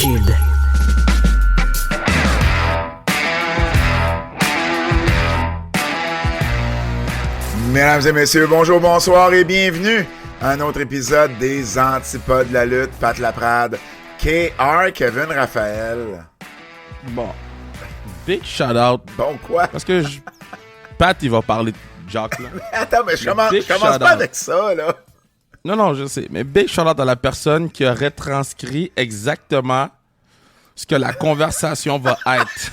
Shield. Mesdames et messieurs, bonjour, bonsoir et bienvenue à un autre épisode des Antipodes de la lutte. Pat Laprade, KR, Kevin Raphaël. Bon, big shout-out. Bon quoi? Parce que Pat, il va parler de Jacques, là. Attends, mais je commence pas avec ça, là. Non, je sais. Mais big shout-out à la personne qui a retranscrit exactement ce que la conversation va être.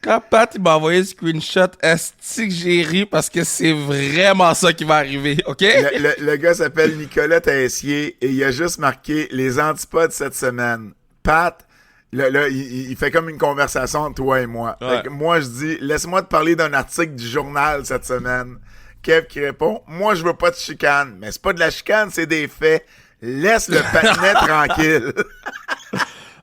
Quand Pat il m'a envoyé le screenshot, est-ce que j'ai ri parce que c'est vraiment ça qui va arriver, OK? Le gars s'appelle Nicolas Tessier et il a juste marqué les antipodes cette semaine. Pat, là, il fait comme une conversation entre toi et moi. Ouais. Fait que moi, je dis, laisse-moi te parler d'un article du journal cette semaine. Kev qui répond, moi, je veux pas de chicane. Mais c'est pas de la chicane, c'est des faits. Laisse le patinet tranquille.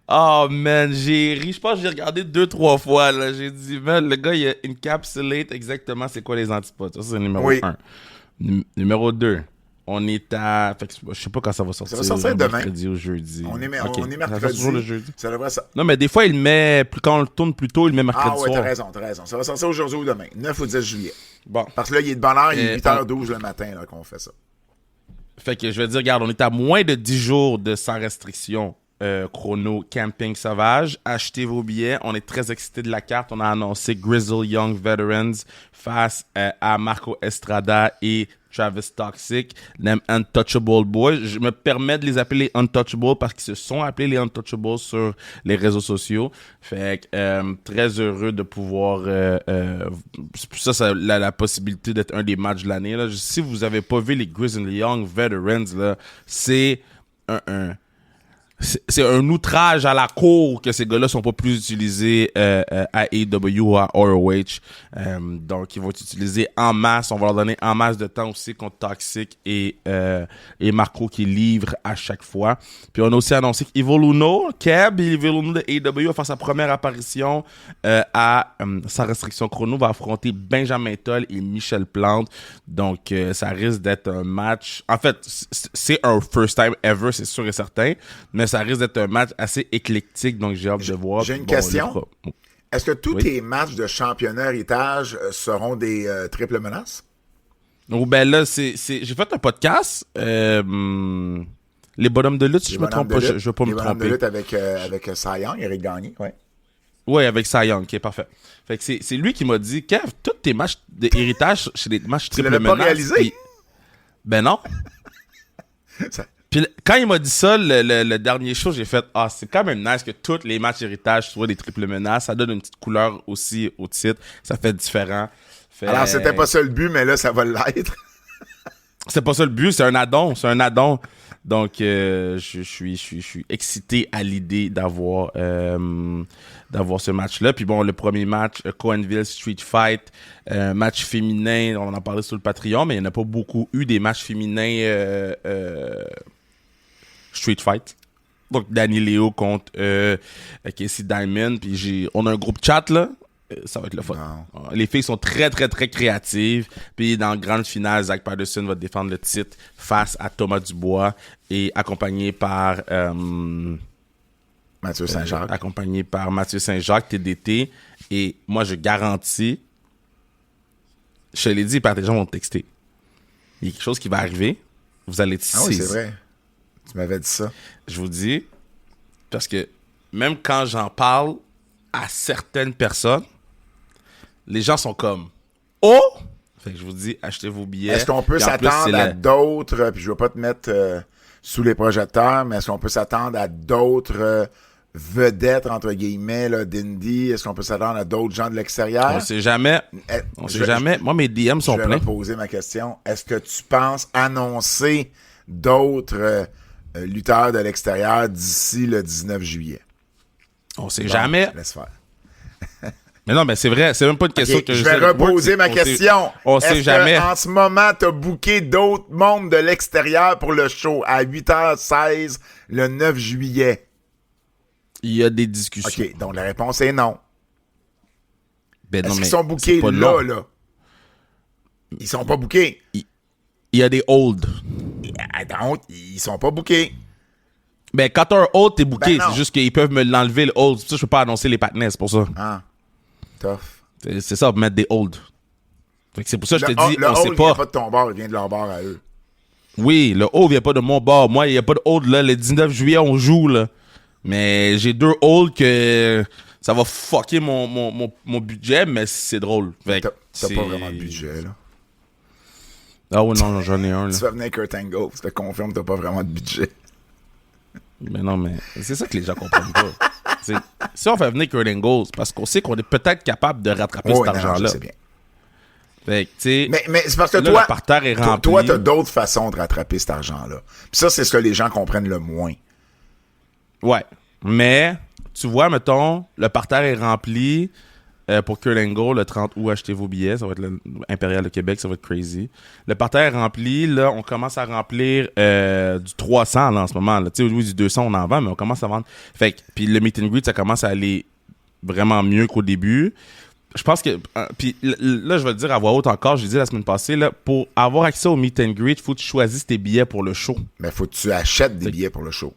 Oh man, j'ai ri. Je pense que j'ai regardé 2-3 fois. Là. J'ai dit, man, le gars, il a encapsulate exactement c'est quoi les antipodes. Ça, c'est le numéro 1. Numéro 2, on est à... Fait que, je sais pas quand ça va sortir. Ça va sortir demain. Mercredi ou jeudi. On est Okay. mercredi. Ça le jeudi. Ça devrait ça. Non, mais des fois, il met... Quand on le tourne plus tôt, il met mercredi Ah ouais, soir. t'as raison. Ça va sortir aujourd'hui ou demain. 9 ou 10 juillet. Bon. Parce que là, il est de bonne heure, il est 8h12 le matin là, qu'on fait ça. Fait que je vais dire, regarde, on est à moins de 10 jours de sans restriction. Chrono Camping Sauvage. Achetez vos billets. On est très excités de la carte. On a annoncé Grizzled Young Veterans face à Marco Estrada et Travis Toxic, les Untouchable Boys. Je me permets de les appeler les Untouchables parce qu'ils se sont appelés les Untouchables sur les réseaux sociaux. Fait que très heureux de pouvoir... ça la possibilité d'être un des matchs de l'année. Là. Si vous avez pas vu les Grizzled Young Veterans, là, c'est c'est un outrage à la cour que ces gars-là sont pas plus utilisés à AEW ou à ROH. Donc, ils vont être utilisés en masse. On va leur donner en masse de temps aussi contre Toxic et Marco qui livre à chaque fois. Puis, on a aussi annoncé qu'Evil Uno, Evil Uno de AEW va faire sa première apparition à Sans Restriction Chrono, va affronter Benjamin Toll et Michel Plante. Donc, ça risque d'être un match... En fait, c'est un first time ever, c'est sûr et certain, mais ça risque d'être un match assez éclectique, donc j'ai hâte de voir. J'ai une question. Est-ce que tous tes matchs de championnat héritage seront des triples menaces? Oh, ben là, j'ai fait un podcast, les bonhommes de lutte, si je me trompe pas, je vais pas me tromper. Les bonhommes de lutte avec Cy Young, Eric Gagné, ouais. Oui, avec Cy Young, ok, parfait. Fait que c'est lui qui m'a dit, Kev, tous tes matchs d'héritage, c'est des matchs triple menaces. Tu l'avais pas réalisé? Puis, ben non. Puis quand il m'a dit ça, le dernier show, j'ai fait « Ah, c'est quand même nice que tous les matchs héritage soient des triples menaces. Ça donne une petite couleur aussi au titre. Ça fait différent. » Alors, c'était pas ça le but, mais là, ça va l'être. C'est pas ça le but, c'est un add-on. Donc, je suis excité à l'idée d'avoir ce match-là. Puis bon, le premier match, Cohenville Street Fight, match féminin, on en a parlé sur le Patreon, mais il n'y en a pas beaucoup eu des matchs féminins Street Fight. Donc, Danny Leo contre Casey Diamond. Puis on a un groupe chat, là. Ça va être le fun. Non. Les filles sont très, très, très créatives. Puis dans la grande finale, Zach Patterson va défendre le titre face à Thomas Dubois et accompagné par Mathieu Saint-Jacques. Accompagné par Mathieu Saint-Jacques, TDT. Et moi, je garantis, je te l'ai dit, les gens vont te texter. Il y a quelque chose qui va arriver. Vous allez être Ah oui, c'est vrai. Tu m'avais dit ça. Je vous dis, parce que même quand j'en parle à certaines personnes, les gens sont comme « Oh! » Fait que je vous dis, achetez vos billets. Est-ce qu'on peut s'attendre à d'autres, puis je ne vais pas te mettre sous les projecteurs, mais est-ce qu'on peut s'attendre à d'autres vedettes, entre guillemets, là, d'indie? Est-ce qu'on peut s'attendre à d'autres gens de l'extérieur? On sait jamais. Jamais. Moi, mes DM sont pleins. Je vais poser ma question. Est-ce que tu penses annoncer d'autres lutteurs de l'extérieur d'ici le 19 juillet? On sait jamais. Laisse faire. Mais non, mais c'est vrai, c'est même pas une question que je vais reposer ma question. On sait jamais. En ce moment, tu as booké d'autres mondes de l'extérieur pour le show à 8h16 le 9 juillet? Il y a des discussions. OK, donc la réponse est non. Ben non, est-ce qu'ils sont bookés là? Ils sont pas bookés. Il y a des holds. Donc, ils sont pas bookés. Ben, quand t'as un hold, t'es booké. Ben non. C'est juste qu'ils peuvent me l'enlever, le hold. C'est pour ça que je peux pas annoncer les partenaires, c'est pour ça. Ah, tough. C'est ça, mettre des holds. Fait que c'est pour ça que je te dis, Le on sait hold vient pas. pas de ton bord, il vient de leur bord à eux. Oui, le hold vient pas de mon bord. Moi, il y a pas de hold, là. Le 19 juillet, on joue, là. Mais j'ai 2 holds que ça va fucker mon budget, mais c'est drôle. Fait que T'as pas vraiment de budget, là. Ah oui, non, j'en ai un, là. Tu vas venir Kurt Angle, je te confirme, t'as pas vraiment de budget. Mais non, mais c'est ça que les gens comprennent pas. Si on fait venir Kurt Angle, c'est parce qu'on sait qu'on est peut-être capable de rattraper cet argent-là. C'est bien. Fait que, tu sais, mais c'est parce que là, toi, le parterre est rempli. toi, t'as d'autres façons de rattraper cet argent-là. Puis ça, c'est ce que les gens comprennent le moins. Ouais. Mais, tu vois, mettons, le parterre est rempli. Pour Kurt Angle, le 30 août, achetez vos billets. Ça va être l'Impérial de Québec, ça va être crazy. Le parterre est rempli. Là, on commence à remplir du 300 là, en ce moment. Tu sais, oui, du 200, on en vend, mais on commence à vendre. Fait que, puis le meet and greet, ça commence à aller vraiment mieux qu'au début. Je pense que... puis là, je vais le dire à voix haute encore. J'ai dit la semaine passée, là, pour avoir accès au meet and greet, il faut que tu choisisses tes billets pour le show. Mais faut que tu achètes des billets pour le show.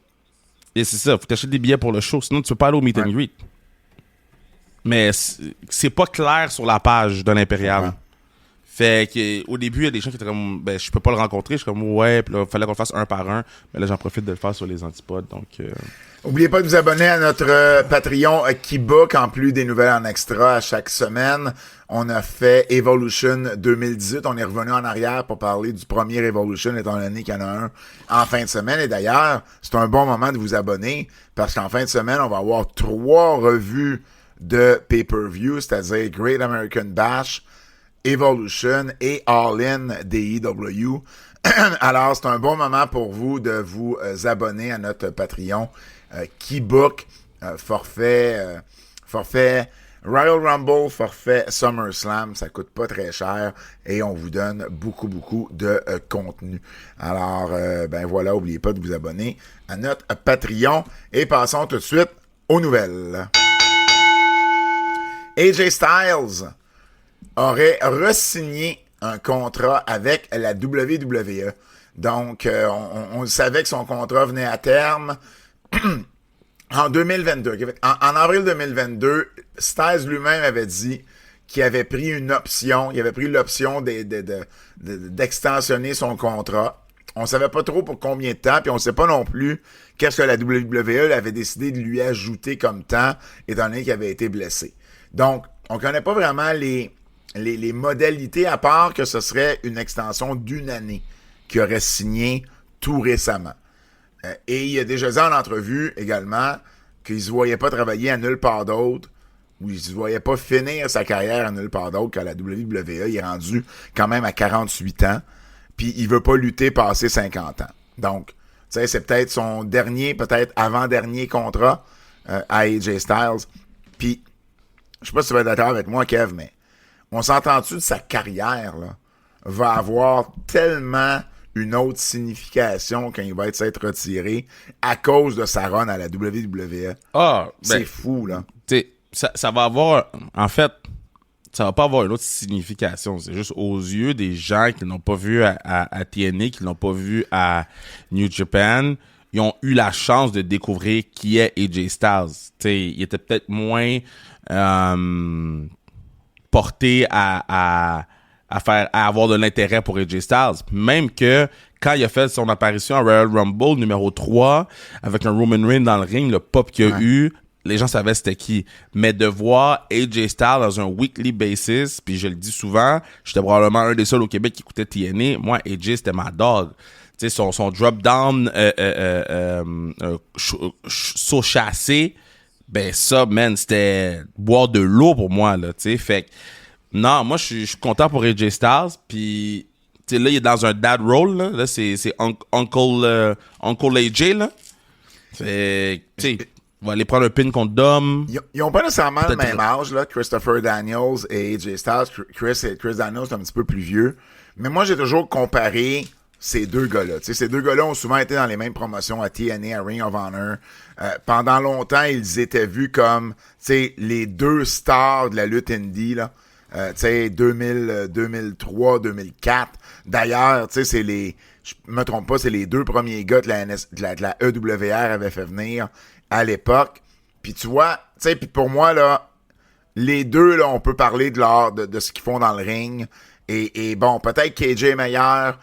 Et c'est ça, faut que tu achètes des billets pour le show. Sinon, tu peux pas aller au meet and greet. Mais c'est pas clair sur la page de l'Impérial. Ouais. Fait qu'au début, il y a des gens qui étaient comme, ben, je peux pas le rencontrer. Je suis comme, ouais, puis là, il fallait qu'on le fasse un par un. Mais là, j'en profite de le faire sur les antipodes. Donc, N'oubliez pas de vous abonner à notre Patreon Keybook, en plus des nouvelles en extra à chaque semaine. On a fait Evolution 2018. On est revenu en arrière pour parler du premier Evolution, étant donné qu'il y en a un en fin de semaine. Et d'ailleurs, c'est un bon moment de vous abonner parce qu'en fin de semaine, on va avoir 3 revues de pay-per-view, c'est-à-dire Great American Bash, Evolution et All-In d'AEW. Alors, c'est un bon moment pour vous de vous abonner à notre Patreon Keybook, forfait Royal Rumble, forfait SummerSlam. Ça coûte pas très cher et on vous donne beaucoup de contenu. Alors, ben voilà, n'oubliez pas de vous abonner à notre Patreon et passons tout de suite aux nouvelles. AJ Styles aurait re-signé un contrat avec la WWE. Donc, on savait que son contrat venait à terme en 2022. En avril 2022, Styles lui-même avait dit qu'il avait pris une option. Il avait pris l'option d'extensionner son contrat. On savait pas trop pour combien de temps, puis on sait pas non plus qu'est-ce que la WWE avait décidé de lui ajouter comme temps, étant donné qu'il avait été blessé. Donc, on connaît pas vraiment les modalités, à part que ce serait une extension d'1 année qu'il aurait signé tout récemment. Et il a déjà dit en entrevue également qu'il ne se voyait pas travailler à nulle part d'autre, ou il ne se voyait pas finir sa carrière à nulle part d'autre qu'à la WWE. Il est rendu quand même à 48 ans, puis il veut pas lutter passer 50 ans. Donc, tu sais, c'est peut-être son dernier, peut-être avant-dernier contrat à AJ Styles. Puis, je sais pas si tu vas être d'accord avec moi, Kev, mais on s'entend-tu de sa carrière, là, va avoir tellement une autre signification quand il va s'être retiré à cause de sa run à la WWE. C'est fou, là. Ça va avoir... En fait, ça va pas avoir une autre signification. C'est juste aux yeux des gens qui l'ont pas vu à TNA, qui l'ont pas vu à New Japan, ils ont eu la chance de découvrir qui est AJ Styles. T'sais, il était peut-être moins porté à avoir de l'intérêt pour AJ Styles. Même que quand il a fait son apparition à Royal Rumble numéro 3 avec un Roman Reigns dans le ring, le pop qu'il y a eu, les gens savaient c'était qui. Mais de voir AJ Styles dans un weekly basis, puis je le dis souvent, j'étais probablement un des seuls au Québec qui écoutait TNA. Moi, AJ, c'était ma dog. Tu sais, son drop-down saut chassé, ben ça, man, c'était boire de l'eau pour moi, là, tu sais. Fait que, non, moi, je suis content pour AJ Styles, puis, tu sais, là, il est dans un dad role, là. Là, c'est Uncle AJ, là. Fait tu sais, on va aller prendre un pin contre Dom. Ils ont pas nécessairement le même âge, là, Christopher Daniels et AJ Styles. Chris Daniels est un petit peu plus vieux. Mais moi, j'ai toujours comparé ces deux gars-là. T'sais, ces deux gars-là ont souvent été dans les mêmes promotions à TNA, à Ring of Honor. Pendant longtemps, ils étaient vus comme les deux stars de la lutte indie, là. 2003, 2004. D'ailleurs, c'est les... je me trompe pas, c'est les 2 premiers gars que la EWR avait fait venir à l'époque. Puis tu vois, tu sais, puis pour moi, là, les deux, là, on peut parler de ce qu'ils font dans le ring. Et bon, peut-être KJ est meilleur,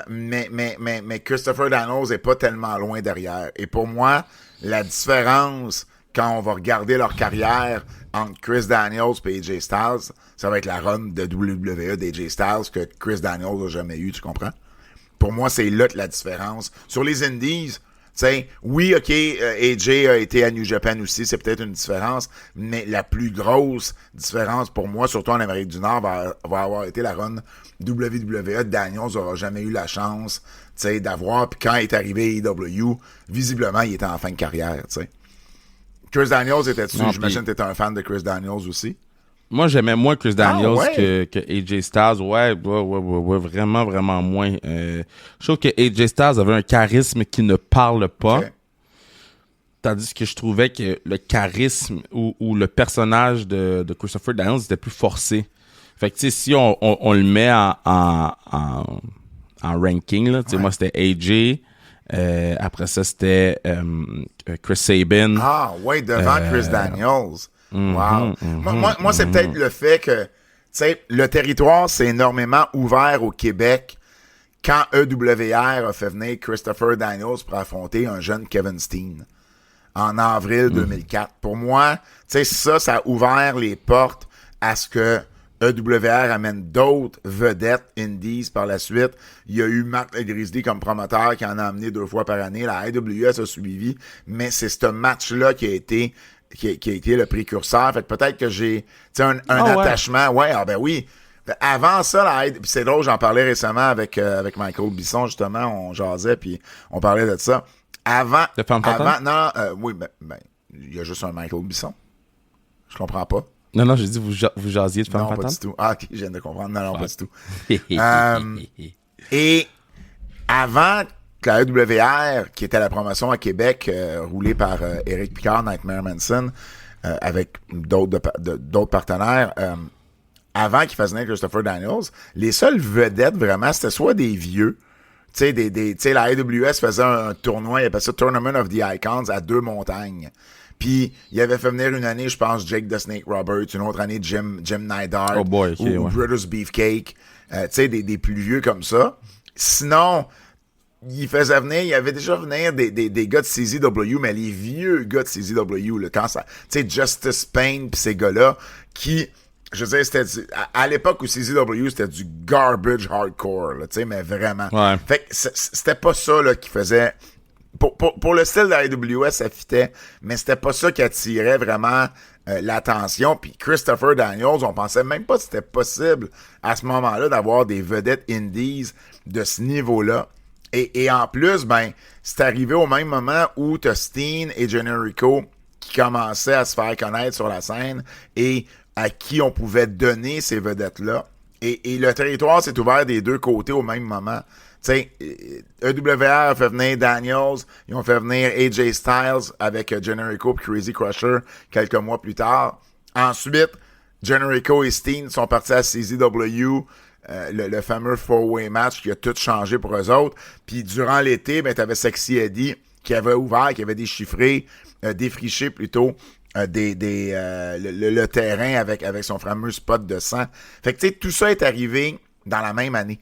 mais Christopher Daniels est pas tellement loin derrière. Et pour moi, la différence, quand on va regarder leur carrière entre Chris Daniels et AJ Styles, ça va être la run de WWE d'AJ Styles que Chris Daniels n'a jamais eu, tu comprends? Pour moi, c'est là que la différence. Sur les Indies, t'sais, oui, OK, AJ a été à New Japan aussi, c'est peut-être une différence, mais la plus grosse différence pour moi, surtout en Amérique du Nord, va avoir été la run WWE. Daniels n'aura jamais eu la chance d'avoir, puis quand il est arrivé à AEW, visiblement, il était en fin de carrière. T'sais. Chris Daniels était dessus, j'imagine que tu étais un fan de Chris Daniels aussi. Moi, j'aimais moins Chris Daniels que AJ Styles. Ouais, vraiment, vraiment moins. Je trouve que AJ Styles avait un charisme qui ne parle pas. Okay. Tandis que je trouvais que le charisme ou le personnage de Christopher Daniels était plus forcé. Fait que, tu sais, si on le met en ranking, là, tu sais, moi, c'était AJ. Après ça, c'était Chris Sabin. Ah, ouais, devant Chris Daniels. Wow. Moi, c'est peut-être le fait que, tu sais, le territoire s'est énormément ouvert au Québec quand EWR a fait venir Christopher Daniels pour affronter un jeune Kevin Steen en avril 2004. Pour moi, tu sais, ça a ouvert les portes à ce que EWR amène d'autres vedettes indies par la suite. Il y a eu Mark Grizzly comme promoteur qui en a amené 2 fois par année. La IWS a suivi, mais c'est ce match-là qui a été le précurseur. Fait que peut-être que j'ai un attachement. Ouais, ah ben oui. Avant ça, puis c'est drôle, j'en parlais récemment avec Michael Bisson, justement, on jasait, puis on parlait de ça. Avant, oui, ben, il y a juste un Michael Bisson. Je comprends pas. Non, j'ai dit vous jasiez de Femme Fatale. Non, pas du tout. Ah, ok, je viens de comprendre. Non, pas du tout. Et avant que la EWR, qui était la promotion à Québec, roulée par Eric Picard, Nightmare Manson, avec d'autres partenaires, avant qu'il fasse venir Christopher Daniels, les seules vedettes, vraiment, c'était soit des vieux, tu sais, la AWS faisait un tournoi, il appelait ça Tournament of the Icons à 2 montagnes. Puis, il avait fait venir une année, je pense, Jake the Snake Roberts, une autre année, Jim Neidhart, ou Brutus Beefcake, tu sais, des plus vieux comme ça. Sinon, il avait déjà venir des gars de CZW, mais les vieux gars de CZW, là, quand ça, tu sais, Justice Payne pis ces gars-là, qui, je veux dire, c'était à l'époque où CZW, c'était du garbage hardcore, là, tu sais, mais vraiment. Ouais. Fait que c'était pas ça, là, qui faisait... Pour le style de la AWS, ça fitait, mais c'était pas ça qui attirait vraiment l'attention. Puis Christopher Daniels, on pensait même pas que c'était possible à ce moment-là d'avoir des vedettes indies de ce niveau-là. Et en plus, ben, c'est arrivé au même moment où t'as Steen et Generico qui commençaient à se faire connaître sur la scène et à qui on pouvait donner ces vedettes-là. Et le territoire s'est ouvert des 2 côtés au même moment. Tu sais, EWR a fait venir Daniels, ils ont fait venir AJ Styles avec Generico et Crazy Crusher quelques mois plus tard. Ensuite, Generico et Steen sont partis à CZW, le fameux 4-way match qui a tout changé pour eux autres. Puis durant l'été, ben, t'avais Sexy Eddie qui avait ouvert, qui avait déchiffré, défriché plutôt, le terrain avec son fameux spot de sang. Fait que tu sais, tout ça est arrivé dans la même année.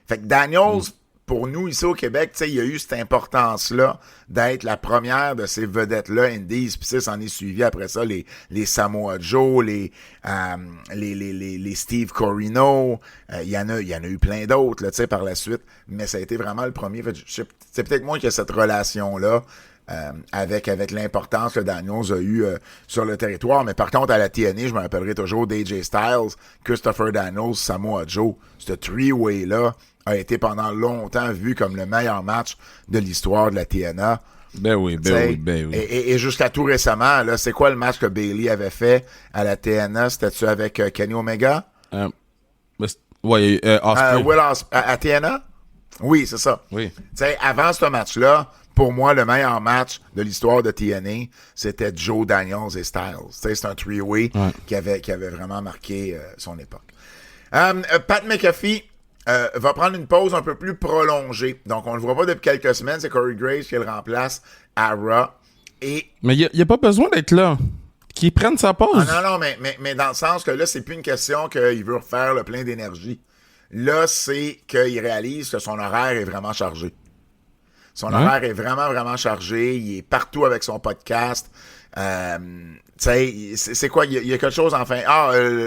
Fait que Daniels, pour nous, ici au Québec, tu sais, il y a eu cette importance-là d'être la première de ces vedettes-là, Indies, puis ça s'en est suivi après ça, les Samoa Joe, les Steve Corino, il y en a eu plein d'autres, là, tu sais, par la suite, mais ça a été vraiment le premier. Fait, c'est peut-être moi qui ai cette relation-là, avec l'importance que Daniels a eu sur le territoire. Mais par contre, à la TNA, je me rappellerai toujours d'AJ Styles, Christopher Daniels, Samoa Joe. Ce three-way-là a été pendant longtemps vu comme le meilleur match de l'histoire de la TNA. Ben oui. Et jusqu'à tout récemment, là, c'est quoi le match que Bayley avait fait à la TNA? C'était-tu avec Kenny Omega? Oui, Osprey. À TNA? Oui, c'est ça. Oui. T'sais, avant ce match-là, pour moi, le meilleur match de l'histoire de TNA, c'était Joe Daniels et Styles. C'est un three-way qui avait vraiment marqué son époque. Pat McAfee va prendre une pause un peu plus prolongée. Donc, on le voit pas depuis quelques semaines. C'est Corey Graves qui le remplace à Raw. Mais il n'y a pas besoin d'être là. Qu'il prenne sa pause. Non, mais dans le sens que là, c'est plus une question qu'il veut refaire le plein d'énergie. Là, c'est qu'il réalise que son horaire est vraiment chargé. Son horaire est vraiment, vraiment chargé. Il est partout avec son podcast. Tu sais, c'est quoi? Il y a quelque chose enfin.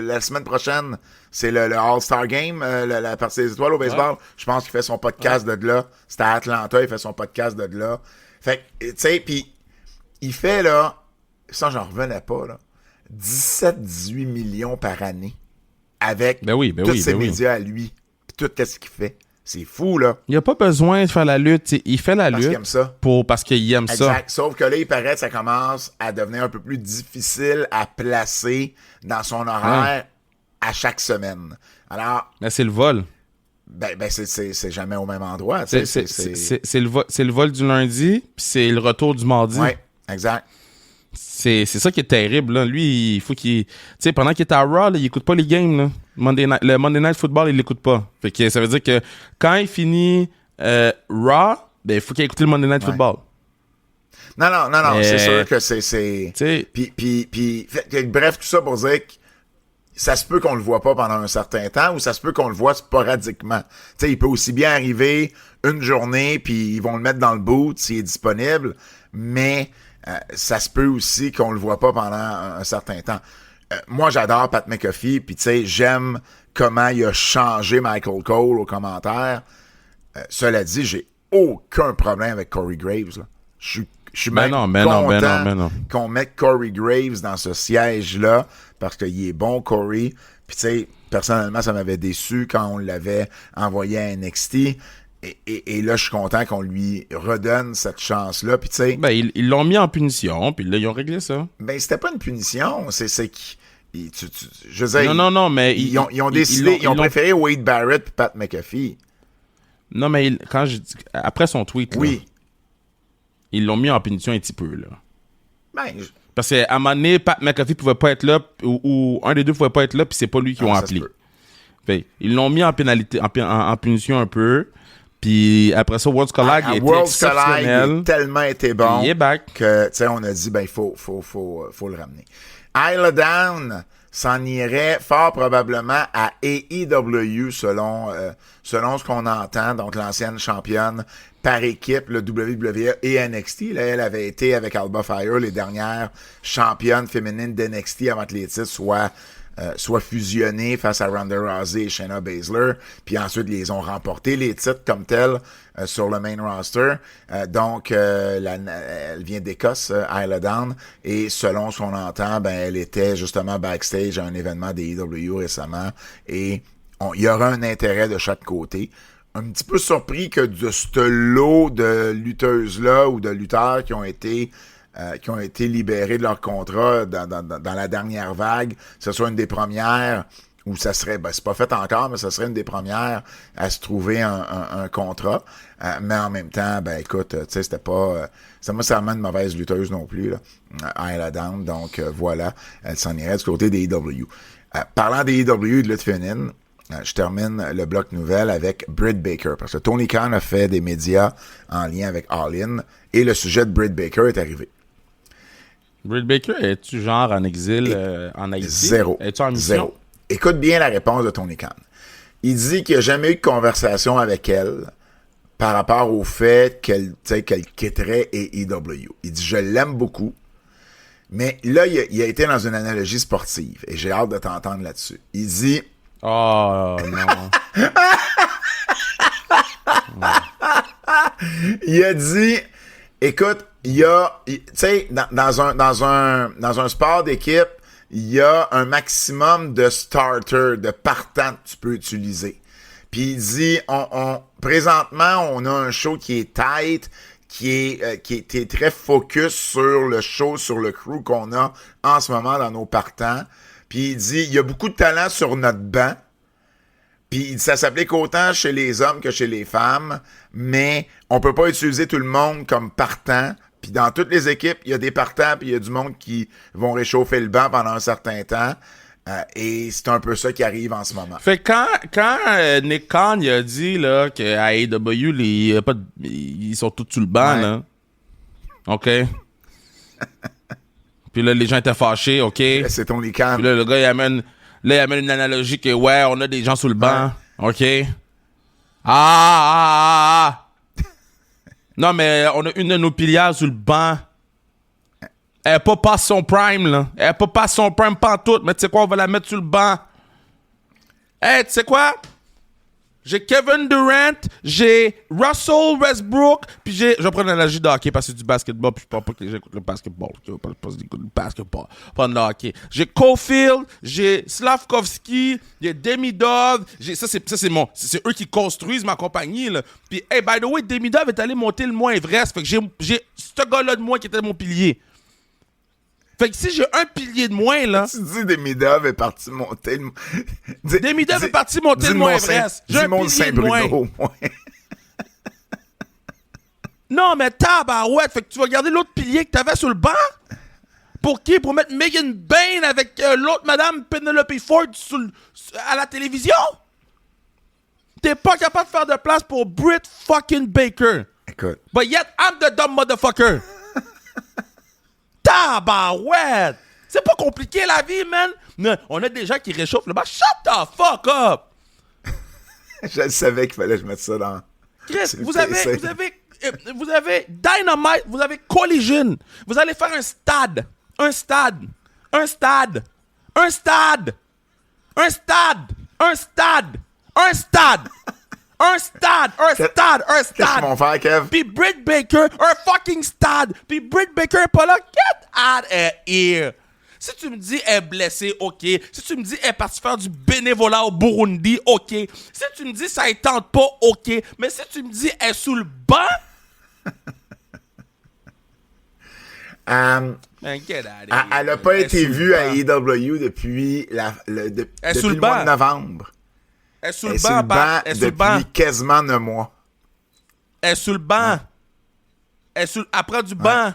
La semaine prochaine, c'est le All-Star Game, la partie des étoiles au baseball. Ouais. Je pense qu'il fait son podcast de là. C'était à Atlanta, il fait son podcast de là. Fait que, tu sais, puis il fait, là, ça, j'en revenais pas, là, 17-18 millions par année avec tous ses médias à lui, puis tout ce qu'il fait. C'est fou, là. Il n'y a pas besoin de faire la lutte. Il fait la lutte parce qu'il aime ça. Exact. Sauf que là, il paraît que ça commence à devenir un peu plus difficile à placer dans son horaire à chaque semaine. Alors... Mais c'est le vol. Ben c'est jamais au même endroit. C'est le vol du lundi, puis c'est le retour du mardi. Oui, exact. C'est ça qui est terrible, là. Lui, il faut qu'il... Tu sais, pendant qu'il est à Raw, là, il écoute pas les games, là. Le Monday Night Football, il l'écoute pas. Fait que ça veut dire que quand il finit Raw, ben, il faut qu'il écoute le Monday Night Football. Non, c'est sûr que c'est... Bref, tout ça pour dire que ça se peut qu'on le voit pas pendant un certain temps ou ça se peut qu'on le voit sporadiquement. Tu sais, il peut aussi bien arriver une journée puis ils vont le mettre dans le boot s'il est disponible, mais ça se peut aussi qu'on le voit pas pendant un certain temps. Moi, j'adore Pat McAfee, puis tu sais, j'aime comment il a changé Michael Cole aux commentaires. Cela dit, j'ai aucun problème avec Corey Graves. Là. Je suis même content qu'on mette Corey Graves dans ce siège-là parce qu'il est bon, Corey. Puis tu sais, personnellement, ça m'avait déçu quand on l'avait envoyé à NXT. Et là, je suis content qu'on lui redonne cette chance-là. Puis tu sais... Ben, ils l'ont mis en punition, puis là, ils ont réglé ça. Ben, c'était pas une punition. C'est je veux dire... Non, mais... Ils ont décidé... Ils ont préféré Wade Barrett et Pat McAfee. Non, mais après son tweet, là, oui. Ils l'ont mis en punition un petit peu, là. Ben... Parce qu'à un moment donné, Pat McAfee pouvait pas être là, ou un des deux pouvait pas être là, puis c'est pas lui qui ont appelé. Fait, ils l'ont mis en pénalité, en punition un peu. Puis après ça, Worlds Collide, il était exceptionnel. Il a tellement été bon. Il est back. Que, tu sais, on a dit, ben, il faut le ramener. Isla Dawn s'en irait fort probablement à AEW selon ce qu'on entend. Donc, l'ancienne championne par équipe, le WWE et NXT. Là, elle avait été avec Alba Fire, les dernières championnes féminines d'NXT avant que les titres soient fusionnés face à Ronda Rousey et Shayna Baszler, puis ensuite les ont remporté les titres comme tels sur le main roster. Donc, elle vient d'Écosse, Isla Dawn, et selon ce qu'on entend, ben elle était justement backstage à un événement des AEW récemment, et il y aura un intérêt de chaque côté. Un petit peu surpris que de ce lot de lutteuses-là ou de lutteurs qui ont été libérés de leur contrat dans la dernière vague, ce soit une des premières, ou ça serait, ben c'est pas fait encore, mais ça serait une des premières à se trouver un contrat. Mais en même temps, ben écoute, tu sais, c'était pas nécessairement une mauvaise lutteuse non plus, là, Isla Dawn, donc voilà, elle s'en irait du côté des AEW. Parlant des AEW et de lutte féminine, je termine le bloc nouvelle avec Britt Baker, parce que Tony Khan a fait des médias en lien avec All In, et le sujet de Britt Baker est arrivé. Britt Baker, es-tu genre en exil en Haïti? Zéro. Es-tu en mission? Zéro. Écoute bien la réponse de Tony Khan. Il dit qu'il n'a jamais eu de conversation avec elle par rapport au fait qu'elle quitterait AEW. Il dit « Je l'aime beaucoup ». Mais là, il a été dans une analogie sportive, et j'ai hâte de t'entendre là-dessus. Il dit... Oh, non. Il a dit... Écoute, il y a, tu sais, dans un sport d'équipe, il y a un maximum de starters, de partants que tu peux utiliser. Puis il dit, présentement, on a un show qui est tight, qui est très focus sur le show, sur le crew qu'on a en ce moment dans nos partants. Puis il dit, il y a beaucoup de talent sur notre banc. Puis ça s'applique autant chez les hommes que chez les femmes, mais on peut pas utiliser tout le monde comme partant. Puis dans toutes les équipes, il y a des partants, puis il y a du monde qui vont réchauffer le banc pendant un certain temps. Et c'est un peu ça qui arrive en ce moment. Fait que quand Nick Khan il a dit là, qu'à AEW, ils sont tous sur le banc, Ouais. là. OK? Puis là, les gens étaient fâchés, OK? C'est Tony Khan. Puis là, le gars, il amène une analogie que, ouais, on a des gens sous le banc. OK? Ah! Non, mais on a une de nos pilières sous le banc. Elle n'a pas passé son prime, là. Elle n'a pas passé son prime pantoute. Mais tu sais quoi, on va la mettre sur le banc. Hey, tu sais quoi? J'ai Kevin Durant, j'ai Russell Westbrook, puis je vais prendre l'analogie de hockey parce que c'est du basketball, puis je parle pas que les gens écoutent le basketball. Je parle pas du basketball, pas de hockey. J'ai Caulfield, j'ai Slavkovski, j'ai Demidov, c'est eux qui construisent ma compagnie, là. Puis, hey, by the way, Demidov est allé monter le Mont Everest, fait que j'ai ce gars-là de moi qui était mon pilier. Fait que si j'ai un pilier de moins, là... Tu dis Demidov est parti monter le... Demidov est parti monter le Mont Everest. J'ai un pilier de moins. Non, mais tabarouette. Fait que tu vas garder l'autre pilier que t'avais sur le banc? Pour qui? Pour mettre Megan Bain avec l'autre madame Penelope Ford à la télévision? T'es pas capable de faire de place pour Britt fucking Baker. Écoute. But yet, I'm the dumb motherfucker. Tabarouette! C'est pas compliqué la vie, man! Non, on a des gens qui réchauffent le bas. Shut the fuck up! Je savais qu'il fallait que je mette ça dans... Chris, vous avez Dynamite, vous avez Collision. Vous allez faire un stade. Un stade. Un stade. Un stade. Un stade. Un stade. Un stade. Un stade, un stade, un stade. Qu'est-ce qu'ils vont faire, Kev? Puis Britt Baker, un fucking stade. Puis Britt Baker est pas là. Get out of here. Si tu me dis elle est blessée, OK. Si tu me dis elle est partie faire du bénévolat au Burundi, OK. Si tu me dis ça ne tente pas, OK. Mais si tu me dis elle est sous le banc... Man, get out of here. Elle n'a pas été vue à AEW depuis depuis le mois de novembre. Elle est sous le banc, Pat. Elle est sous le banc. Depuis quasiment 9 mois. Elle est sous le banc. Elle prend du banc.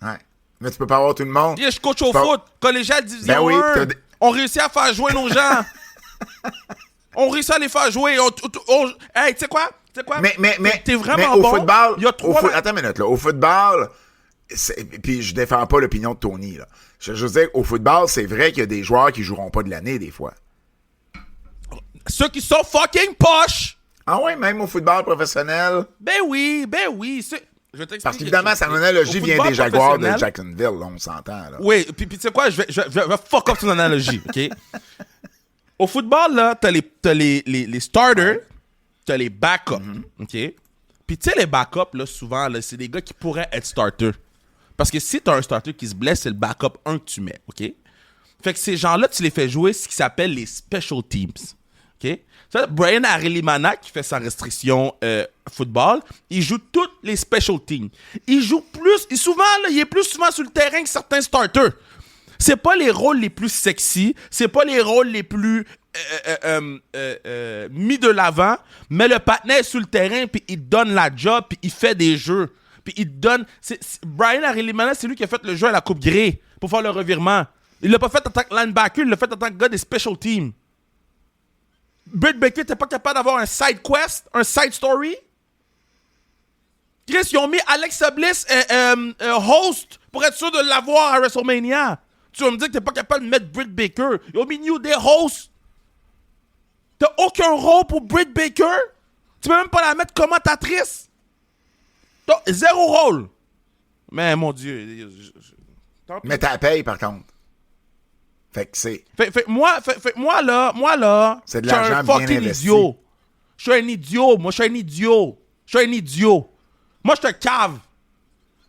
Ouais. Mais tu peux pas avoir tout le monde. Je coach au foot. Collégial division Ben oui, 1. On réussit à faire jouer nos gens. On réussit à les faire jouer. Hey, tu sais quoi? Mais t'es vraiment au bon. football, Il y a trois... Attends une minute, là. Au football, puis je défends pas l'opinion de Tony, là. Je veux dire, au football, c'est vrai qu'il y a des joueurs qui joueront pas de l'année, des fois. Ceux qui sont fucking poches. Ah ouais, même au football professionnel? Ben oui. Je vais Parce qu'évidemment, sa analogie vient des Jaguars de Jacksonville, là, on s'entend, là. Oui, puis tu sais quoi, je vais fuck up ton analogie, OK? Au football, là, t'as les starters, t'as les backups, OK? Puis tu sais, les backups, là, souvent, là, c'est des gars qui pourraient être starters. Parce que si t'as un starter qui se blesse, c'est le backup 1 que tu mets, OK? Fait que ces gens-là, tu les fais jouer ce qui s'appelle les special teams. OK? Ça, Brian Arelimana, qui fait sa restriction football, il joue toutes les special teams. Il joue plus... Souvent, là, il est plus souvent sur le terrain que certains starters. C'est pas les rôles les plus sexy, c'est pas les rôles les plus mis de l'avant, mais le partenaire est sur le terrain, puis il donne la job, puis il fait des jeux. Puis il donne... Brian Arelimana, c'est lui qui a fait le jeu à la Coupe Grey pour faire le revirement. Il l'a pas fait en tant que linebacker, il l'a fait en tant que gars des special teams. Britt Baker, t'es pas capable d'avoir un side quest, un side story? Chris, ils ont mis Alexa Bliss host pour être sûr de l'avoir à WrestleMania. Tu vas me dire que t'es pas capable de mettre Britt Baker. Ils ont mis New Day host. T'as aucun rôle pour Britt Baker? Tu peux même pas la mettre commentatrice? T'as zéro rôle. Mais mon Dieu. Mais t'as paye, par contre. Fait que c'est... Fait moi là, c'est de je suis l'argent un bien fucking investi. idiot. Je suis un idiot. Moi, je suis un idiot. Moi, je te cave.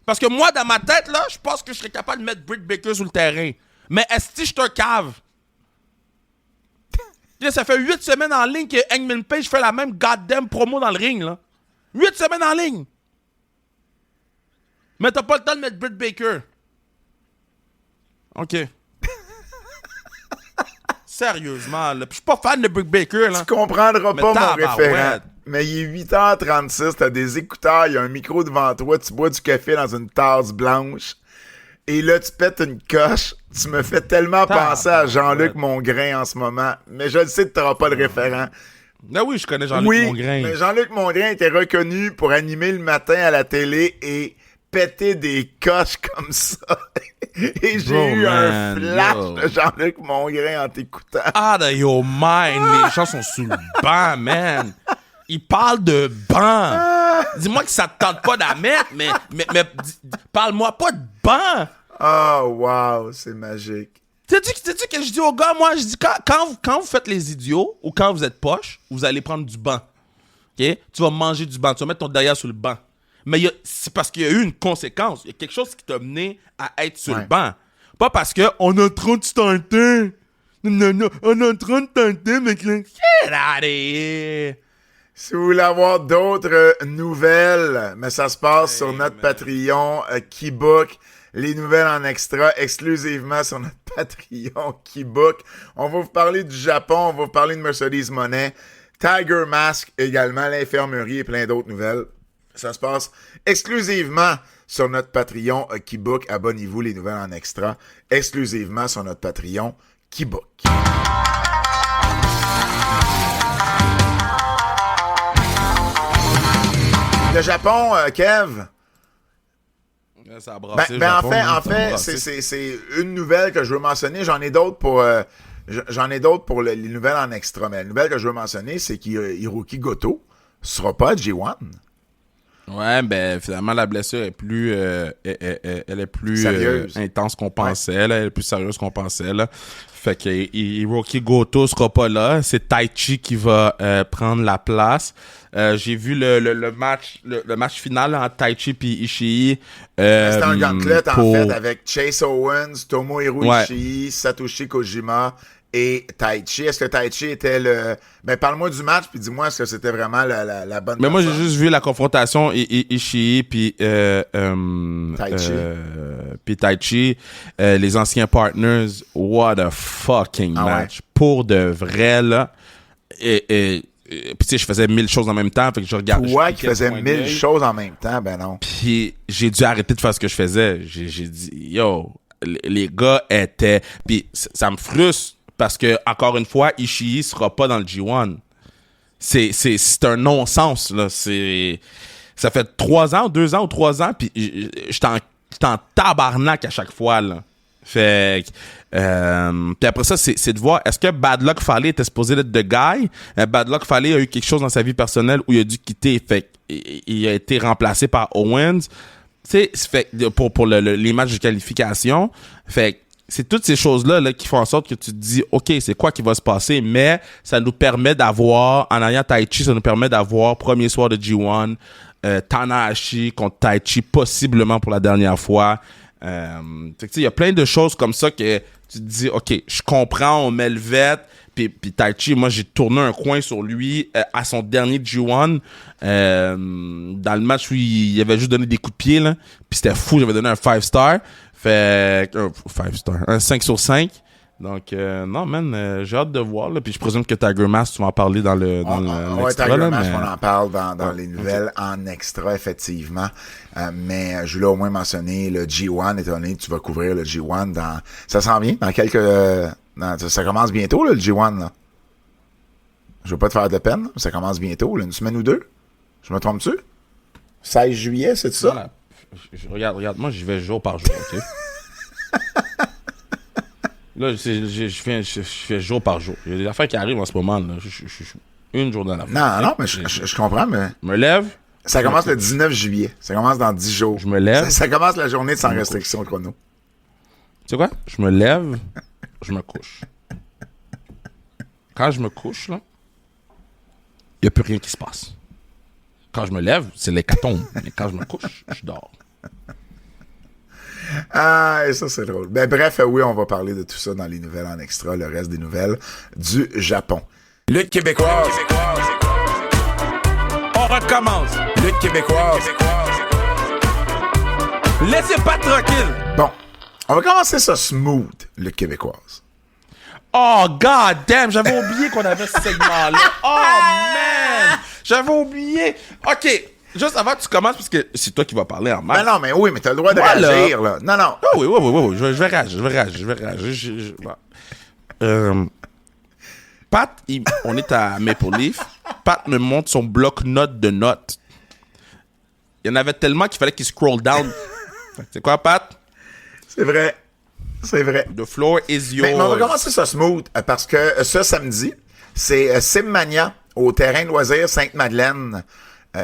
Parce que moi, dans ma tête, là, je pense que je serais capable de mettre Britt Baker sur le terrain. Mais est-ce que je te cave? Ça fait 8 semaines en ligne que Hangman Page fait la même goddamn promo dans le ring, là. 8 semaines en ligne. Mais t'as pas le temps de mettre Britt Baker. OK. Sérieusement, là. Puis je suis pas fan de Britt Baker, là. Tu comprendras Mais pas mon tabarouette. référent. Mais il est 8h36, t'as des écouteurs, il y a un micro devant toi, tu bois du café dans une tasse blanche. Et là, tu pètes une coche. Tu me fais tellement penser à Jean-Luc Mongrain en ce moment. Mais je le sais que tu n'auras pas le référent. Ah oui, je connais Jean-Luc Mongrain. Mais Jean-Luc Mongrain était reconnu pour animer le matin à la télé et péter des coches comme ça. Et j'ai eu un flash de Jean-Luc Mongrain en t'écoutant. Out of your mind. Les gens sont sous le banc, man. Ils parlent de banc. Dis-moi que ça te tente pas d'en mettre, mais parle-moi pas de banc. Oh, wow, c'est magique. Sais-tu que je dis aux gars, moi, je dis, quand vous faites les idiots ou quand vous êtes poche, vous allez prendre du banc. OK? Tu vas manger du banc. Tu vas mettre ton derrière sur le banc. Mais c'est parce qu'il y a eu une conséquence. Il y a quelque chose qui t'a mené à être sur le banc. Pas parce qu'on est en train de starter. Non, on est en train de starter, mec. Get out of here. Si vous voulez avoir d'autres nouvelles, mais ça se passe sur notre Patreon, Keybook. Les nouvelles en extra, exclusivement sur notre Patreon, Keybook. On va vous parler du Japon, on va vous parler de Mercedes Moné, Tiger Mask également, l'infirmerie et plein d'autres nouvelles. Ça se passe exclusivement sur notre Patreon, Keybook. Abonnez-vous, les nouvelles en extra, exclusivement sur notre Patreon, Keybook. Le Japon, Kev. Ça a brassé, en fait, c'est une nouvelle que je veux mentionner. J'en ai d'autres pour les nouvelles en extra. Mais la nouvelle que je veux mentionner, c'est qu'Hiroki Goto sera pas à G1. Ouais, ben finalement la blessure est plus, elle est plus intense qu'on pensait. Là, elle est plus sérieuse qu'on pensait. Là. Fait que Hiroki Goto sera pas là. C'est Taichi qui va prendre la place. J'ai vu le match final là, entre Taichi puis Ishii. C'était un gauntlet en fait avec Chase Owens, Tomohiro Ishii, Satoshi Kojima et Taichi. Est-ce que Taichi était le... Ben, parle-moi du match, puis dis-moi, est-ce que c'était vraiment la bonne... Mais moi, j'ai juste vu la confrontation Ishii, puis Taichi, les anciens partners. What a fucking match. Ouais. Pour de vrai, là. Et puis tu sais, je faisais 1000 choses en même temps, fait que je regardais... Toi qui faisais 1000 choses en même temps, ben non. Puis j'ai dû arrêter de faire ce que je faisais. J'ai dit, yo, les gars étaient... Puis ça me frustre, parce que, encore une fois, Ishii sera pas dans le G1. C'est un non-sens, là. Ça fait 2 ans ou 3 ans, puis j'étais en tabarnak à chaque fois, là. Fait que, puis après ça, c'est de voir, est-ce que Bad Luck Fale était supposé être the guy? Bad Luck Fale a eu quelque chose dans sa vie personnelle où il a dû quitter. Fait il a été remplacé par Owens. Tu sais, fait pour les matchs de qualification. Fait que, c'est toutes ces choses-là là, qui font en sorte que tu te dis, OK, c'est quoi qui va se passer? Mais ça nous permet d'avoir, en ayant Taichi, ça nous permet d'avoir premier soir de G1, Tanahashi contre Taichi, possiblement pour la dernière fois. Il y a plein de choses comme ça que tu te dis, OK, je comprends, on met le vet. Puis Taichi, moi, j'ai tourné un coin sur lui à son dernier G1 dans le match où il avait juste donné des coups de pied. Là. Puis c'était fou, j'avais donné un 5-star. Fait 5-star, un 5 sur 5. Donc, non, man, j'ai hâte de voir. Là. Puis je présume que Tiger Mask, tu vas en parler dans l'extra. Tiger Mask, on en parle dans les nouvelles en extra, effectivement. Mais je voulais au moins mentionner le G1, étant donné que tu vas couvrir le G1 dans... Ça s'en vient dans quelques... ça commence bientôt, là, le G1. Là. Je veux pas te faire de peine, mais ça commence bientôt, là, une semaine ou 2. Je me trompe-tu? 16 juillet, c'est ça? Voilà. Regarde, moi, j'y vais jour par jour, OK? Là, je fais jour par jour. Il y a des affaires qui arrivent en ce moment, là. Une journée à la fois. Non, mais je comprends, mais... Je me lève. Ça commence le 19 juillet. Ça commence dans 10 jours. Je me lève. Ça commence la journée de sans restriction chrono. Tu sais quoi? Je me lève, je me couche. Quand je me couche, là, il n'y a plus rien qui se passe. Quand je me lève, c'est l'hécatombe. Mais quand je me couche, je dors. Ah, et ça, c'est drôle. Ben, bref, oui, on va parler de tout ça dans les nouvelles en extra, le reste des nouvelles du Japon. Lutte québécoise. On recommence. Lutte québécoise. Laissez pas tranquille. Bon, on va commencer ça smooth, lutte québécoise. Oh, god damn, j'avais oublié qu'on avait ce segment-là. Oh, man, j'avais oublié. OK. juste avant que tu commences, parce que c'est toi qui vas parler en maths. Ben non, mais oui, mais t'as le droit de réagir, là. Non, non. Ah oui. Je vais réagir. Bon. Pat, on est à Maple Leaf. Pat me montre son bloc-notes de notes. Il y en avait tellement qu'il fallait qu'il scroll down. C'est quoi, Pat? C'est vrai. The floor is yours. Mais on va commencer ça smooth, parce que ce samedi, c'est Simmania au terrain de loisirs Sainte-Madeleine.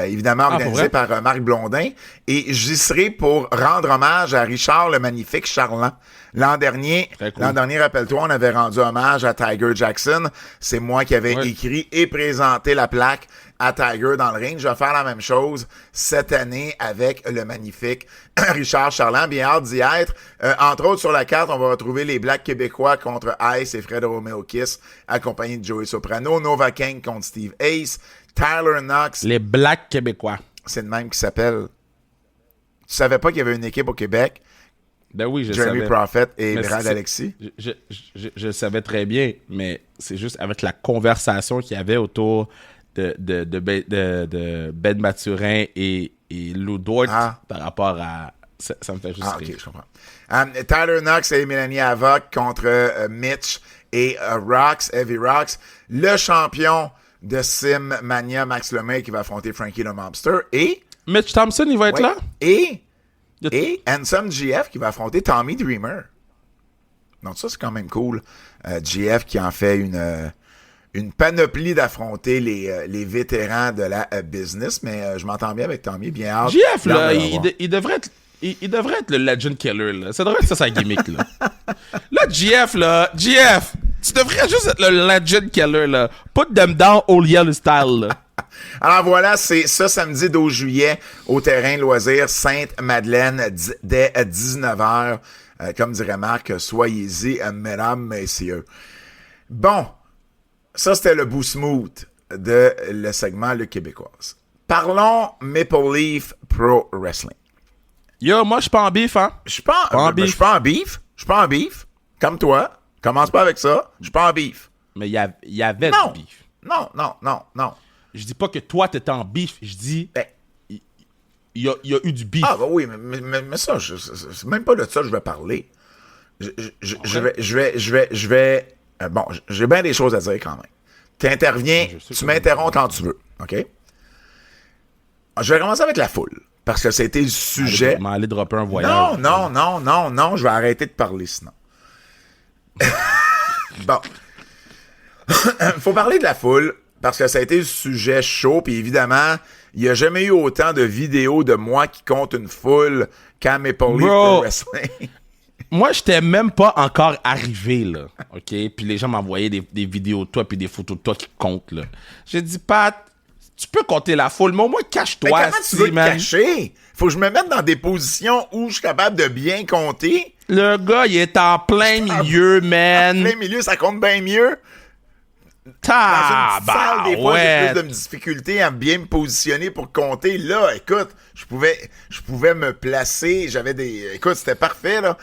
Évidemment organisé par Marc Blondin. Et j'y serai pour rendre hommage à Richard le Magnifique Charland. L'an dernier, rappelle-toi, on avait rendu hommage à Tiger Jackson. C'est moi qui avais écrit et présenté la plaque à Tiger dans le ring. Je vais faire la même chose cette année avec le magnifique Richard Charland. Bien hâte d'y être. Entre autres, sur la carte, on va retrouver les Blacks québécois contre Ice et Fred Romeo Kiss, accompagnés de Joey Soprano. Nova King contre Steve Ace. Tyler Knox. Les Blacks québécois. C'est le même qui s'appelle. Tu savais pas qu'il y avait une équipe au Québec? Ben oui, je Jeremy savais. Prophet et Brad Alexis. Je savais très bien, mais c'est juste avec la conversation qu'il y avait autour de Ben Mathurin et Lou Dort par rapport à... Ça me fait juste rire. OK, je comprends. Tyler Knox et Mélanie Havoc contre Mitch et Heavy Rocks. Le champion de Simmania, Max Lemay, qui va affronter Frankie le Mobster. Et... Mitch Thompson, il va être là? Et Handsome GF qui va affronter Tommy Dreamer. Donc ça, c'est quand même cool. GF qui en fait une panoplie d'affronter les vétérans de la business. Mais je m'entends bien avec Tommy, bien hâte. GF, là, il devrait être... Il devrait être le Legend Killer, là. Ça devrait être ça, sa gimmick, là. Là, GF, tu devrais juste être le Legend Killer, là. Put them down, old yellow style, là. Alors voilà, c'est ça samedi 12 juillet au terrain de loisirs Sainte-Madeleine dès 19h. Comme dirait Marc, soyez-y, mesdames, messieurs. Bon, ça c'était le bout smooth de le segment Le Québécoise. Parlons Maple Leaf Pro Wrestling. Yo, moi je suis pas en bif, hein? Je suis pas en bif. Comme toi. Commence pas avec ça. Je suis pas en bif. Mais il y avait du bif. Non. Je dis pas que toi, t'étais en bif. Je dis, il y a eu du bif. Ah, bah oui, mais ça, c'est même pas de ça que je vais parler. Je vais... bon, j'ai bien des choses à dire quand même. T'interviens, tu m'interromps quand tu veux, OK? Je vais commencer avec la foule, parce que c'était le sujet... Je vais aller dropper un voyage. Non, je vais arrêter de parler sinon. Bon. Faut parler de la foule, parce que ça a été le sujet chaud, puis évidemment, il n'y a jamais eu autant de vidéos de moi qui compte une foule qu'à Maple Leaf Pro Wrestling. Moi, j'étais même pas encore arrivé, là, OK? Puis les gens m'envoyaient des vidéos de toi puis des photos de toi qui comptent, là. J'ai dit, Pat, tu peux compter la foule, mais au moins cache-toi. Mais comment tu veux te cacher? Faut que je me mette dans des positions où je suis capable de bien compter. Le gars, il est en plein milieu, man. En plein milieu, ça compte bien mieux. Dans une salle, des fois, j'ai plus de difficulté à bien me positionner pour compter. Là, écoute, je pouvais me placer. J'avais des... Écoute, c'était parfait, là.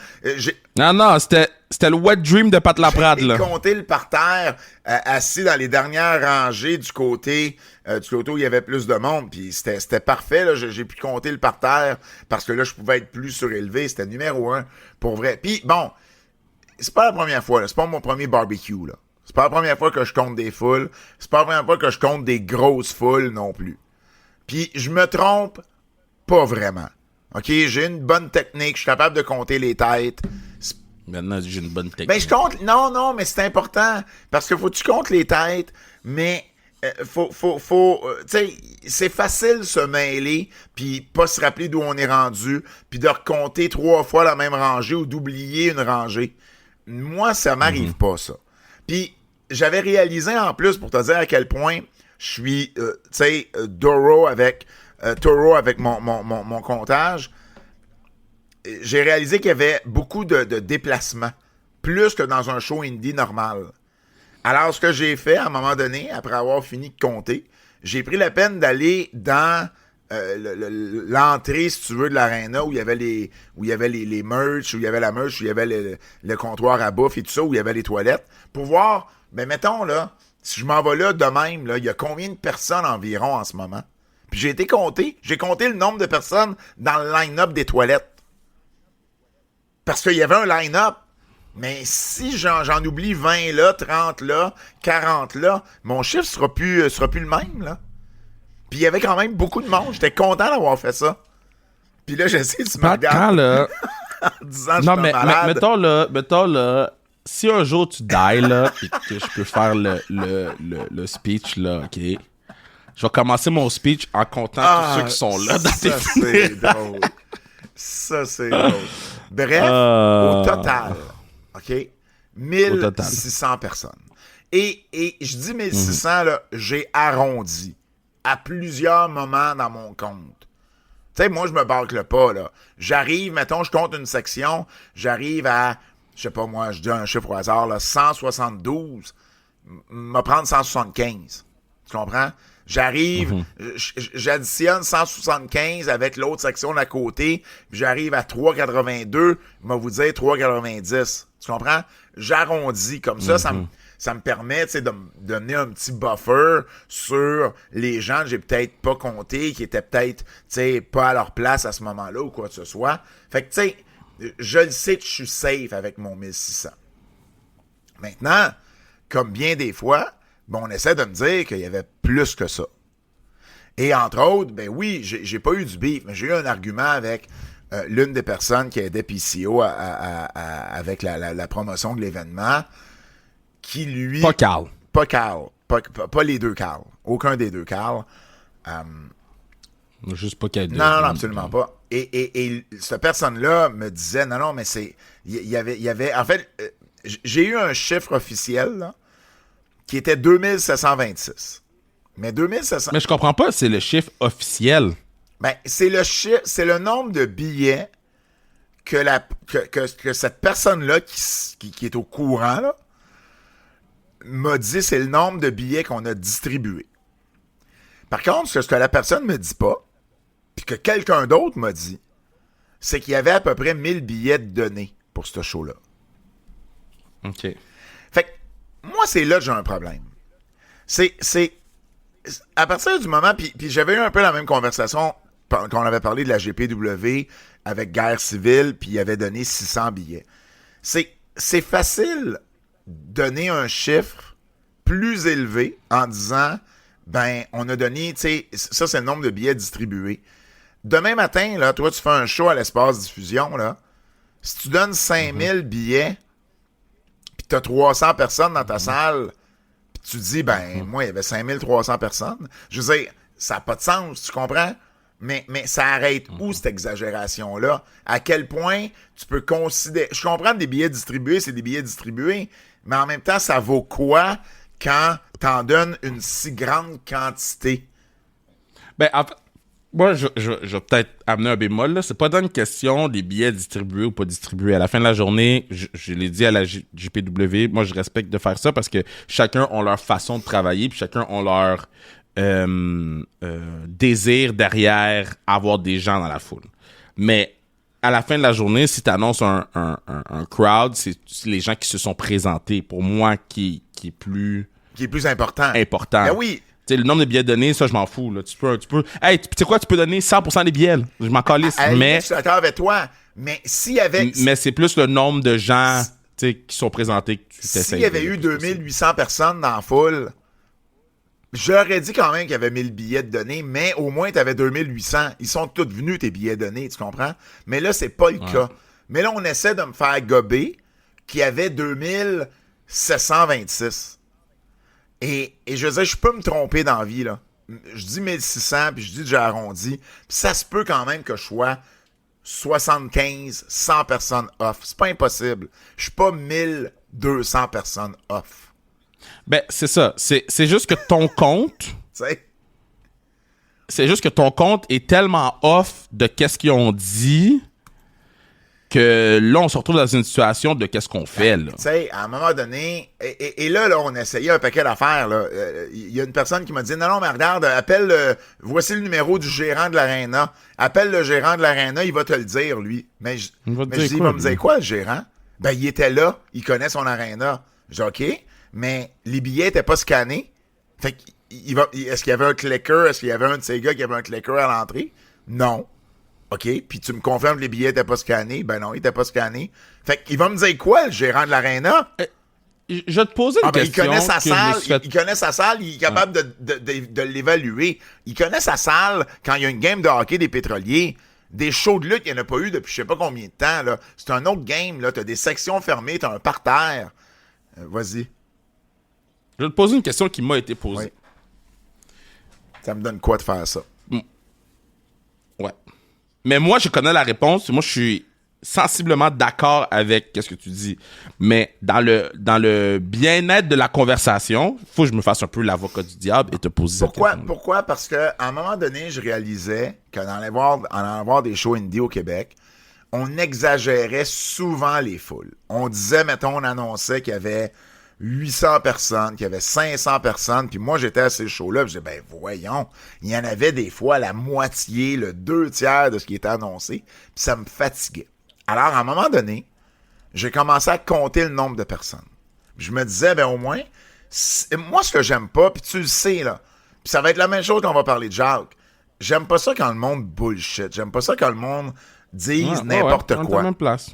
Non, c'était le wet dream de Pat Laprade, là. J'ai compté le parterre, assis dans les dernières rangées du côté où il y avait plus de monde. Puis c'était parfait, là. J'ai pu compter le parterre parce que là, je pouvais être plus surélevé. C'était numéro 1, pour vrai. Puis bon, c'est pas la première fois, là. C'est pas mon premier barbecue, là. C'est pas la première fois que je compte des foules. C'est pas la première fois que je compte des grosses foules non plus. Puis je me trompe pas vraiment. OK? J'ai une bonne technique. Je suis capable de compter les têtes. Maintenant, j'ai une bonne technique. Ben, je compte... Non, mais c'est important. Parce que faut que tu comptes les têtes, mais... tu sais, c'est facile se mêler, puis pas se rappeler d'où on est rendu, puis de recompter 3 fois la même rangée ou d'oublier une rangée. Moi, ça m'arrive pas, ça. Puis, j'avais réalisé en plus, pour te dire à quel point je suis, tu sais, taureau avec mon comptage, j'ai réalisé qu'il y avait beaucoup de déplacements, plus que dans un show indie normal. Alors, ce que j'ai fait, à un moment donné, après avoir fini de compter, j'ai pris la peine d'aller dans l'entrée, si tu veux, de l'aréna où il y avait les merch, où il y avait la merch, où il y avait le comptoir à bouffe et tout ça, où il y avait les toilettes, pour voir, ben mettons, là, si je m'en vais là de même, là, il y a combien de personnes environ en ce moment? Puis j'ai été compté. J'ai compté le nombre de personnes dans le line-up des toilettes. Parce qu'il y avait un line-up. Mais si j'en oublie 20 là, 30 là, 40 là, mon chiffre sera plus le même, là. Puis il y avait quand même beaucoup de monde. J'étais content d'avoir fait ça. Puis là, j'essaie de me regarder là. en disant Non, je mais suis malade. mettons là, si un jour tu die là, puis que je peux faire le speech là, ok. Je vais commencer mon speech en comptant tous ceux qui sont là dans tes c'est drôle. Ça, c'est drôle. Bref, au total, OK, 1600 personnes. Et je dis 1600, là, j'ai arrondi à plusieurs moments dans mon compte. Tu sais, moi, je me bâcle pas, là. J'arrive, mettons, je compte une section, j'arrive à, je sais pas moi, je dis un chiffre au hasard, là, 172, me prendre 175. Tu comprends? J'arrive, j'additionne 175 avec l'autre section d'à côté, puis j'arrive à 382, je vais vous dire 390. Tu comprends? J'arrondis comme ça, ça me permet de me donner un petit buffer sur les gens que j'ai peut-être pas comptés, qui étaient peut-être pas à leur place à ce moment-là ou quoi que ce soit. Fait que tu sais, je le sais que je suis safe avec mon 1600. Maintenant, comme bien des fois, on essaie de me dire qu'il y avait plus que ça. Et entre autres, ben oui, j'ai pas eu du beef, mais j'ai eu un argument avec l'une des personnes qui aidait PCO avec la promotion de l'événement, qui lui... Pas Carl. Pas Carl. Pas les deux Carl. Aucun des deux Carl. Juste pas qu'elle... Non, absolument pas. Et cette personne-là me disait, non, mais c'est... Il y avait... En fait, j'ai eu un chiffre officiel, là, qui était 2726. Mais 2700... Mais je comprends pas, c'est le chiffre officiel. Ben, c'est le nombre de billets que cette personne-là qui est au courant, là, m'a dit, c'est le nombre de billets qu'on a distribués. Par contre, ce que la personne me dit pas, puis que quelqu'un d'autre m'a dit, c'est qu'il y avait à peu près 1000 billets donnés pour ce show-là. OK. Fait que, moi, c'est là que j'ai un problème. C'est à partir du moment, puis j'avais eu un peu la même conversation quand on avait parlé de la GPW avec Guerre civile, puis il avait donné 600 billets. C'est facile donner un chiffre plus élevé en disant, ben, on a donné, tu sais, ça, c'est le nombre de billets distribués. Demain matin, là, toi, tu fais un show à l'espace diffusion, là. Si tu donnes 5000 billets, puis tu as 300 personnes dans ta salle, puis tu dis, ben, moi, il y avait 5300 personnes. Je veux dire, ça n'a pas de sens, tu comprends? Mais ça arrête où, cette exagération-là? À quel point tu peux considérer... Je comprends que des billets distribués, c'est des billets distribués, mais en même temps, ça vaut quoi quand t'en donnes une si grande quantité? Ben, en fait, moi, je vais peut-être amener un bémol, là. C'est pas dans une question des billets distribués ou pas distribués. À la fin de la journée, je l'ai dit à la JPW, moi, je respecte de faire ça parce que chacun a leur façon de travailler, puis chacun a leur désir derrière avoir des gens dans la foule. Mais à la fin de la journée, si tu annonces un crowd, c'est les gens qui se sont présentés. Pour moi, qui est plus... Qui est plus important. Ben oui. Tu sais, le nombre de billets donnés, ça, je m'en fous. Là. Tu peux... Hey, tu sais quoi, tu peux donner 100% des billets. Là. Je m'en calisse. Mais... Je suis d'accord avec toi. Mais s'il y avait... Mais c'est plus le nombre de gens qui sont présentés que tu t'essayes. S'il y avait eu 2800 personnes dans la foule... J'aurais dit quand même qu'il y avait 1000 billets de donnés, mais au moins, tu avais 2800. Ils sont tous venus, tes billets donnés, tu comprends? Mais là, c'est pas le cas. Mais là, on essaie de me faire gober qu'il y avait 2726. Et je veux dire, je peux me tromper dans la vie, là. Je dis 1600, puis je dis que j'ai arrondi. Puis ça se peut quand même que je sois 75, 100 personnes off. C'est pas impossible. Je suis pas 1200 personnes off. Ben, c'est ça. C'est juste que ton compte... C'est juste que ton compte est tellement off de qu'est-ce qu'ils ont dit que là, on se retrouve dans une situation de qu'est-ce qu'on fait, là. Tu sais, à un moment donné... Et là, on essayait un paquet d'affaires, là. Il y a une personne qui m'a dit, non, mais regarde, appelle... voici le numéro du gérant de l'Arena. Appelle le gérant de l'Arena, il va te le dire, lui. Mais je dis, il va me dire quoi, le gérant? Ben, il était là, il connaît son Arena. Je dis, OK... Mais les billets n'étaient pas scannés. Fait est-ce qu'il y avait un clicker? Est-ce qu'il y avait un de ces gars qui avait un clicker à l'entrée? Non. OK, puis tu me confirmes que les billets n'étaient pas scannés? Ben non, ils n'étaient pas scannés. Fait qu'il va me dire quoi, le gérant de l'aréna? Je vais te poser une question. Il connaît sa salle, fait... il connaît sa salle, il est capable de l'évaluer. Il connaît sa salle quand il y a une game de hockey des pétroliers. Des shows de lutte, il n'y en a pas eu depuis je sais pas combien de temps. Là. C'est un autre game, là. T'as des sections fermées, t'as un parterre. Vas-y. Je vais te poser une question qui m'a été posée. Oui. Ça me donne quoi de faire ça? Ouais. Mais moi, je connais la réponse. Moi, je suis sensiblement d'accord avec ce que tu dis. Mais dans le bien-être de la conversation, faut que je me fasse un peu l'avocat du diable et te poser cette question. Pourquoi? Parce qu'à un moment donné, je réalisais qu'en allant voir des shows indie au Québec, on exagérait souvent les foules. On disait, mettons, on annonçait qu'il y avait 800 personnes, qu'il y avait 500 personnes, puis moi, j'étais à ces shows-là, puis je disais, ben voyons, il y en avait des fois la moitié, le 2/3 de ce qui était annoncé, puis ça me fatiguait. Alors, à un moment donné, j'ai commencé à compter le nombre de personnes. Je me disais, ben au moins, moi, ce que j'aime pas, puis tu le sais, là, puis ça va être la même chose quand on va parler de Jacques, j'aime pas ça quand le monde bullshit, j'aime pas ça quand le monde dise n'importe quoi. Même place.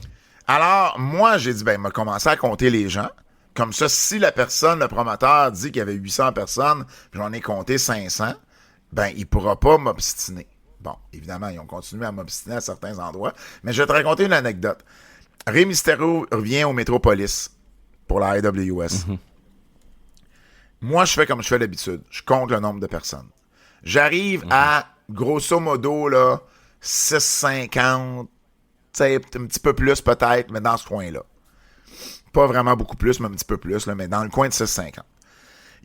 Alors, moi, j'ai dit, ben, il m'a commencé à compter les gens. Comme ça, si la personne, le promoteur, dit qu'il y avait 800 personnes, puis j'en ai compté 500, ben, il pourra pas m'obstiner. Bon, évidemment, ils ont continué à m'obstiner à certains endroits, mais je vais te raconter une anecdote. Rey Mysterio revient au Métropolis pour la AWS. Moi, je fais comme je fais d'habitude. Je compte le nombre de personnes. J'arrive à, grosso modo, là, 650, un petit peu plus peut-être, mais dans ce coin-là. Pas vraiment beaucoup plus, mais un petit peu plus, là, mais dans le coin de 650.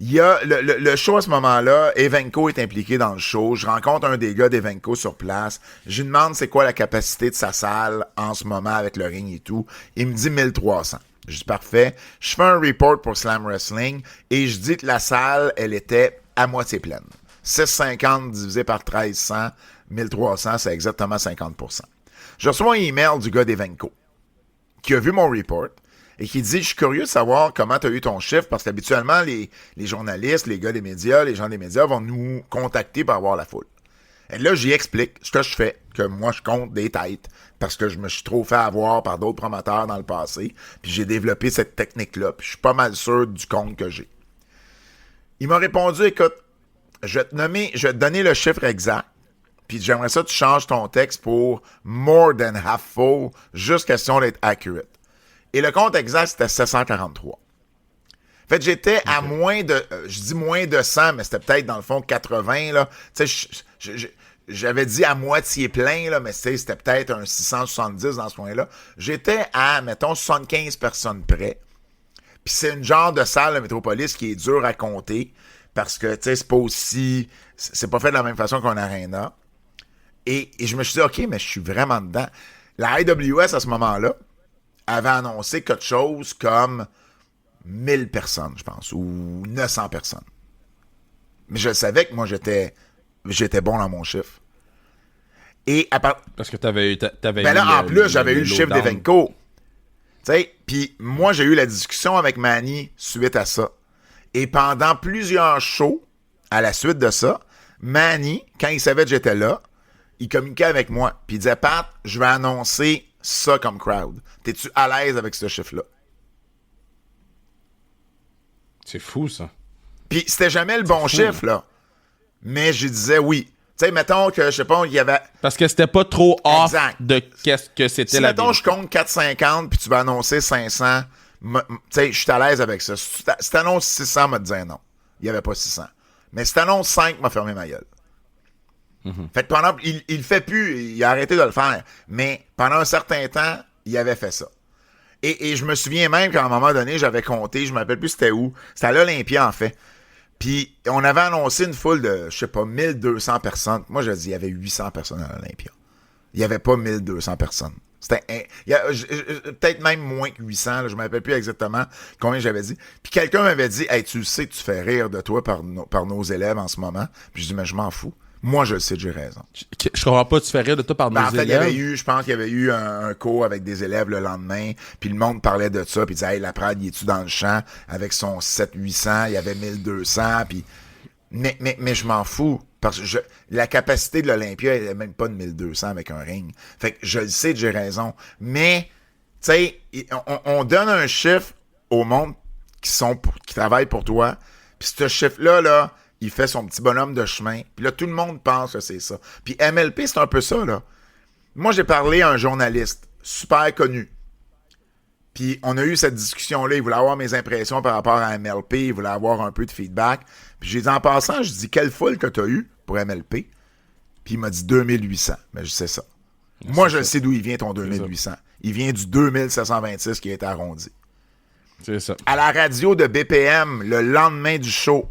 Il y a le show à ce moment-là, Evenco est impliqué dans le show. Je rencontre un des gars d'Evenco sur place. Je lui demande c'est quoi la capacité de sa salle en ce moment avec le ring et tout. Il me dit 1300. Je dis parfait. Je fais un report pour Slam Wrestling et je dis que la salle, elle était à moitié pleine. 650 divisé par 1300, 1300, c'est exactement 50%. Je reçois un email du gars d'Evenco qui a vu mon report et qui dit, je suis curieux de savoir comment tu as eu ton chiffre, parce qu'habituellement, les journalistes, les gars des médias, les gens des médias vont nous contacter pour avoir la foule. Et là, j'y explique ce que je fais, que moi, je compte des têtes, parce que je me suis trop fait avoir par d'autres promoteurs dans le passé, puis j'ai développé cette technique-là, puis je suis pas mal sûr du compte que j'ai. Il m'a répondu, écoute, je vais te donner le chiffre exact, puis j'aimerais ça que tu changes ton texte pour more than half full, juste question d'être accurate. Et le compte exact, c'était 743. En fait, j'étais à moins de... je dis moins de 100, mais c'était peut-être, dans le fond, 80, là. Tu sais, j'avais dit à moitié plein, là, mais c'était peut-être un 670 dans ce coin-là. J'étais à, mettons, 75 personnes près. Puis c'est une genre de salle de Métropolis qui est dure à compter, parce que, tu sais, c'est pas aussi... C'est pas fait de la même façon qu'un aréna. Et je me suis dit, OK, mais je suis vraiment dedans. La AWS, à ce moment-là, avait annoncé quelque chose comme 1000 personnes, je pense, ou 900 personnes. Mais je savais que moi, j'étais bon dans mon chiffre. Et à part... Parce que t'avais ben là, en plus, j'avais eu le chiffre d'Evenco. Tu sais, puis moi, j'ai eu la discussion avec Manny suite à ça. Et pendant plusieurs shows, à la suite de ça, Manny, quand il savait que j'étais là, il communiquait avec moi. Puis il disait, Pat, je vais annoncer ça comme crowd. T'es-tu à l'aise avec ce chiffre-là? C'est fou, ça. Puis c'était jamais le bon chiffre, là. Mais je disais oui. Tu sais, mettons que, je sais pas, il y avait... Parce que c'était pas trop off exact. De qu'est-ce que c'était si la mettons, je compte 450 puis tu vas annoncer 500, tu sais, je suis à l'aise avec ça. Si t'annonces 600, m'a dit non. Il y avait pas 600. Mais si t'annonces 5, m'a fermé ma gueule. Fait que pendant, il le fait plus, il a arrêté de le faire. Mais pendant un certain temps, il avait fait ça. Et je me souviens même qu'à un moment donné, j'avais compté, je me rappelle plus c'était où. C'était à l'Olympia, en fait. Puis on avait annoncé une foule de, je sais pas, 1200 personnes. Moi, je dis, il y avait 800 personnes à l'Olympia. Il n'y avait pas 1200 personnes. C'était peut-être même moins que 800, là, je ne me rappelle plus exactement combien j'avais dit. Puis quelqu'un m'avait dit, hey, tu sais que tu fais rire de toi par nos élèves en ce moment. Puis je dis, mais je m'en fous. Moi, je le sais, j'ai raison. Je comprends pas, tu fais rire de toi par nos élèves. En fait, je pense qu'il y avait eu un cours avec des élèves le lendemain, puis le monde parlait de ça, puis disait, hey, Laprade, il est-tu dans le champ avec son 700-800, il y avait 1200, puis Mais je m'en fous. Parce que la capacité de l'Olympia, elle n'est même pas de 1200 avec un ring. Fait que je le sais que j'ai raison. Mais, tu sais, on donne un chiffre au monde qui travaillent pour toi. Puis ce chiffre-là, là, il fait son petit bonhomme de chemin. Puis là, tout le monde pense que c'est ça. Puis MLP, c'est un peu ça, là. Moi, j'ai parlé à un journaliste super connu. Puis on a eu cette discussion-là. Il voulait avoir mes impressions par rapport à MLP. Il voulait avoir un peu de feedback. Puis j'ai dit en passant, je dis quelle foule que tu as eu pour MLP? Puis il m'a dit 2800. Mais je sais ça. Moi, je sais d'où il vient ton 2800. Il vient du 2726 qui a été arrondi. C'est ça. À la radio de BPM, le lendemain du show,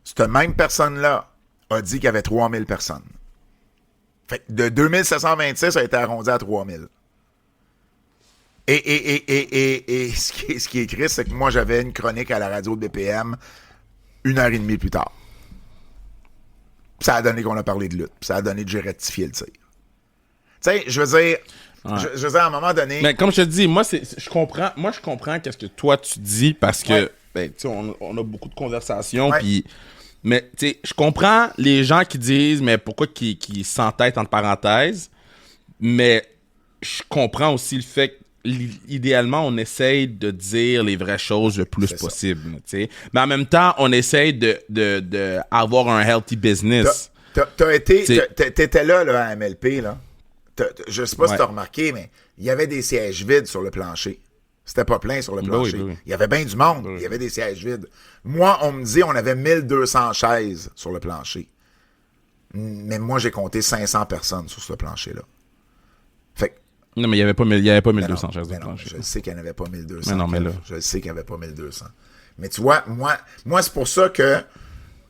cette même personne-là a dit qu'il y avait 3000 personnes. Fait que de 2726 a été arrondi à 3000. Et ce qui est écrit, c'est que moi, j'avais une chronique à la radio de BPM 1h30 plus tard. Ça a donné qu'on a parlé de lutte. Ça a donné que j'ai rectifié le tir. Tu sais, je veux dire... Ouais. Je veux dire, à un moment donné... Mais comme je te dis, je comprends qu'est-ce que toi, tu dis, parce que, ben, tu sais, on a beaucoup de conversations, puis... Mais, tu sais, je comprends les gens qui disent, mais pourquoi qu'ils s'entêtent entre parenthèses, mais je comprends aussi le fait que idéalement, on essaye de dire les vraies choses le plus possible. Tu sais. Mais en même temps, on essaye de avoir un healthy business. T'étais là à MLP, là. Je sais pas si t'as remarqué, mais il y avait des sièges vides sur le plancher. C'était pas plein sur le plancher. Oui. Il y avait bien du monde. Il y avait des sièges vides. Moi, on me dit on avait 1200 chaises sur le plancher. Mais moi, j'ai compté 500 personnes sur ce plancher-là. Fait que... Non, mais il n'y avait pas 1200 chaises sur le plancher. Je sais qu'il n'y en avait pas 1200. Mais non, mais là... Je sais qu'il n'y avait pas 1200. Mais tu vois, moi c'est pour ça que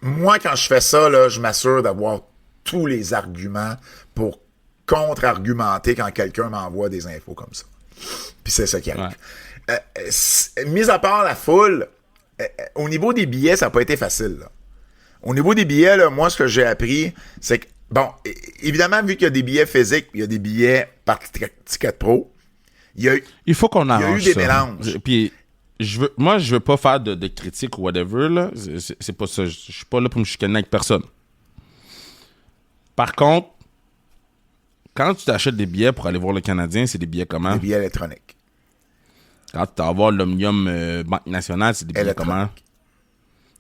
moi, quand je fais ça, là, je m'assure d'avoir tous les arguments pour contre-argumenter quand quelqu'un m'envoie des infos comme ça. Puis c'est ça qui arrive. Mis à part la foule, au niveau des billets, ça n'a pas été facile. Là. Au niveau des billets, là, moi, ce que j'ai appris, c'est que, bon, évidemment, vu qu'il y a des billets physiques, il y a des billets par Ticket Pro, il faut qu'on arrange il y a eu des mélanges. Puis, je veux pas faire de critique ou whatever, là. C'est pas ça. Je suis pas là pour me chicaner avec personne. Par contre, quand tu t'achètes des billets pour aller voir le Canadien, c'est des billets comment? Des billets électroniques. Quand tu vas voir l'Omnium Banque Nationale, c'est des billets comment?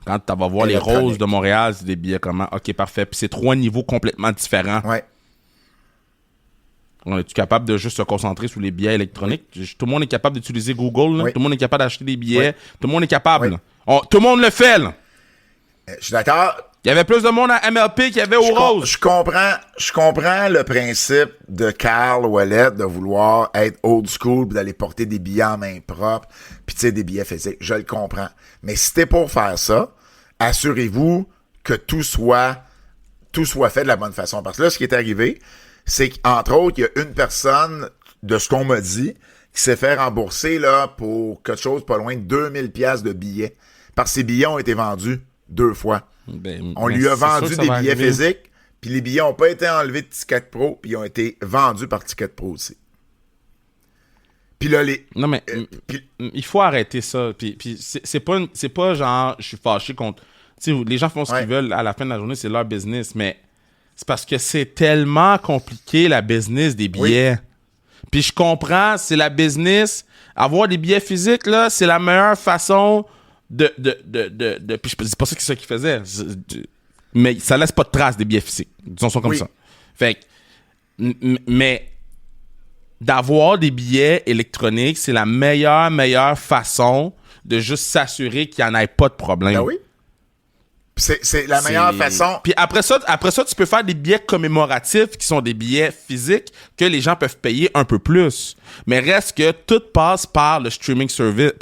Quand tu vas voir les Roses de Montréal, c'est des billets comment? OK, parfait. Puis c'est 3 niveaux complètement différents. Ouais. On est-tu capable de juste se concentrer sur les billets électroniques? Tout le monde est capable d'utiliser Google. Oui. Tout le monde est capable d'acheter des billets. Oui. Tout le monde est capable. Oui. Tout le monde le fait. Là. Je suis d'accord. Il y avait plus de monde à MLP qu'il y avait aux Roses. Je comprends le principe de Carl Ouellet de vouloir être old school et d'aller porter des billets en main propre puis tu sais, des billets physiques. Je le comprends. Mais si t'es pour faire ça, assurez-vous que tout soit fait de la bonne façon. Parce que là, ce qui est arrivé, c'est qu'entre autres, il y a une personne, de ce qu'on m'a dit, qui s'est fait rembourser là pour quelque chose pas loin de 2000 pièces de billets. Parce que ces billets ont été vendus 2 fois. On lui a vendu des billets physiques, puis les billets n'ont pas été enlevés de Ticket Pro, puis ils ont été vendus par Ticket Pro aussi. Puis là, non, mais il faut arrêter ça. Puis c'est pas genre, je suis fâché contre... Tu sais, les gens font ce qu'ils veulent, à la fin de la journée, c'est leur business, mais c'est parce que c'est tellement compliqué, la business des billets. Oui. Puis je comprends, c'est la business. Avoir des billets physiques, là, c'est la meilleure façon... Puis c'est pas ça qu'il faisait. Mais ça laisse pas de traces des billets physiques. Disons ça comme ça. Fait que, mais d'avoir des billets électroniques, c'est la meilleure façon de juste s'assurer qu'il n'y en ait pas de problème. Ben oui. C'est la meilleure façon. Puis après ça, tu peux faire des billets commémoratifs qui sont des billets physiques que les gens peuvent payer un peu plus. Mais reste que tout passe par le streaming service,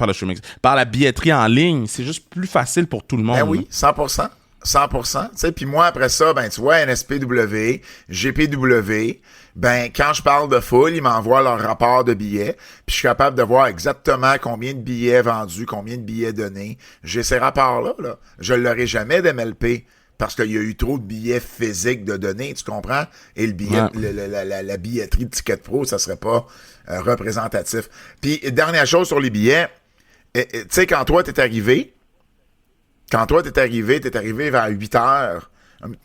par la billetterie en ligne. C'est juste plus facile pour tout le monde. Ben oui, 100%. 100%. Tu sais, puis moi, après ça, ben tu vois, NSPW, GPW, ben quand je parle de foule, ils m'envoient leur rapport de billets, puis je suis capable de voir exactement combien de billets vendus, combien de billets donnés. J'ai ces rapports-là, là. Je l'aurai jamais d'MLP, parce qu'il y a eu trop de billets physiques de données, tu comprends? Et le billet, la billetterie de Ticket Pro, ça serait pas représentatif. Puis, dernière chose sur les billets, tu sais, quand toi, t'es arrivé, Quand toi, t'es arrivé vers 8 heures.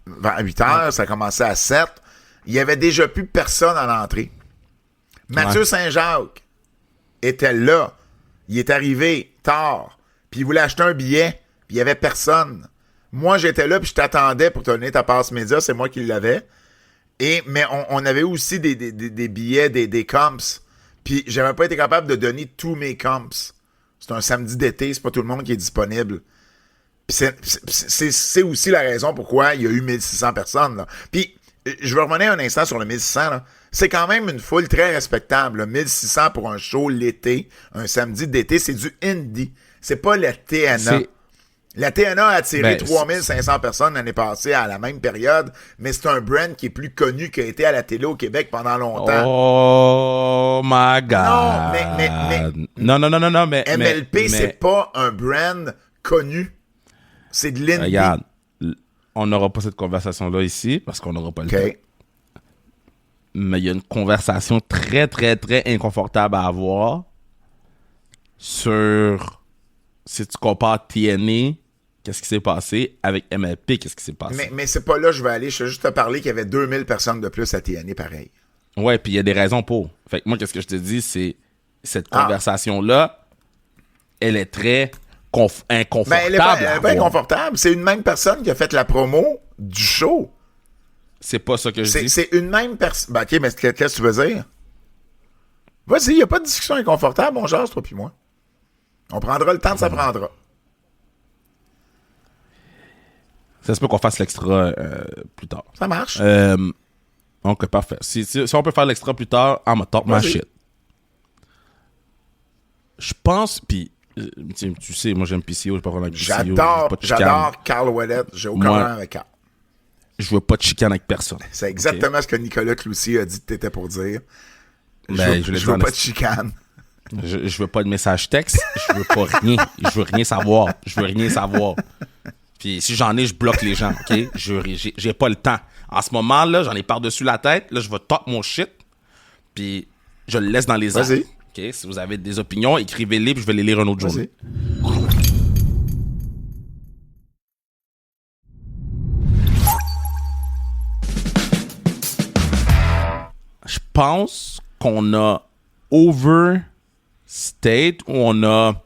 Vers 8 heures, ça a commencé à 7. Il y avait déjà plus personne à l'entrée. Mathieu Saint-Jacques était là. Il est arrivé tard. Puis il voulait acheter un billet. Puis il y avait personne. Moi, j'étais là, puis je t'attendais pour te donner ta passe média. C'est moi qui l'avais. Mais on avait aussi des billets, des comps. Puis j'avais pas été capable de donner tous mes comps. C'est un samedi d'été, c'est pas tout le monde qui est disponible. Puis c'est aussi la raison pourquoi il y a eu 1600 personnes. Là. Puis je vais revenir un instant sur le 1600. Là. C'est quand même une foule très respectable. Là. 1600 pour un show l'été, un samedi d'été, c'est du indie. C'est pas la TNA. La TNA a attiré 3500 personnes l'année passée à la même période, mais c'est un brand qui est plus connu, qui a été à la télé au Québec pendant longtemps. Oh my God. Non, mais... MLP, c'est pas un brand connu. C'est de l'indie. Regarde, on n'aura pas cette conversation-là ici, parce qu'on n'aura pas le temps. Mais il y a une conversation très, très, très inconfortable à avoir sur... Si tu compares TNA, qu'est-ce qui s'est passé, avec MLP, qu'est-ce qui s'est passé? Mais c'est pas là que je vais aller. Je vais juste te parler qu'il y avait 2000 personnes de plus à TNA, pareil. Ouais, puis il y a des raisons pour. Fait que moi, qu'est-ce que je te dis, c'est cette conversation-là, elle est très inconfortable. Ben, elle est pas inconfortable. C'est une même personne qui a fait la promo du show. C'est pas ça que je dis. C'est une même personne. Ben, OK, mais qu'est-ce que tu veux dire? Vas-y, il n'y a pas de discussion inconfortable. On jase, toi puis moi. On prendra le temps que ça prendra. Ça se peut qu'on fasse l'extra plus tard. Ça marche. Ok, parfait. Si on peut faire l'extra plus tard, I'm a talk my shit. Je pense, puis tu sais, moi j'aime PCO, j'ai pas vraiment avec PCO. J'adore Carl Ouellet. J'ai aucun problème avec Carl. Je veux pas de chicane avec personne. C'est exactement ce que Nicolas Cloutier a dit que t'étais pour dire. Ben, je veux pas de chicane. Je veux pas de message texte, je veux pas rien. Je veux rien savoir. Puis si j'en ai, je bloque les gens, OK? J'ai pas le temps. En ce moment-là, j'en ai par-dessus la tête. Là, je vais top mon shit. Puis je le laisse dans les airs. Vas-y. OK? Si vous avez des opinions, écrivez-les, puis je vais les lire un autre jour. Je pense qu'on a overstate, où on a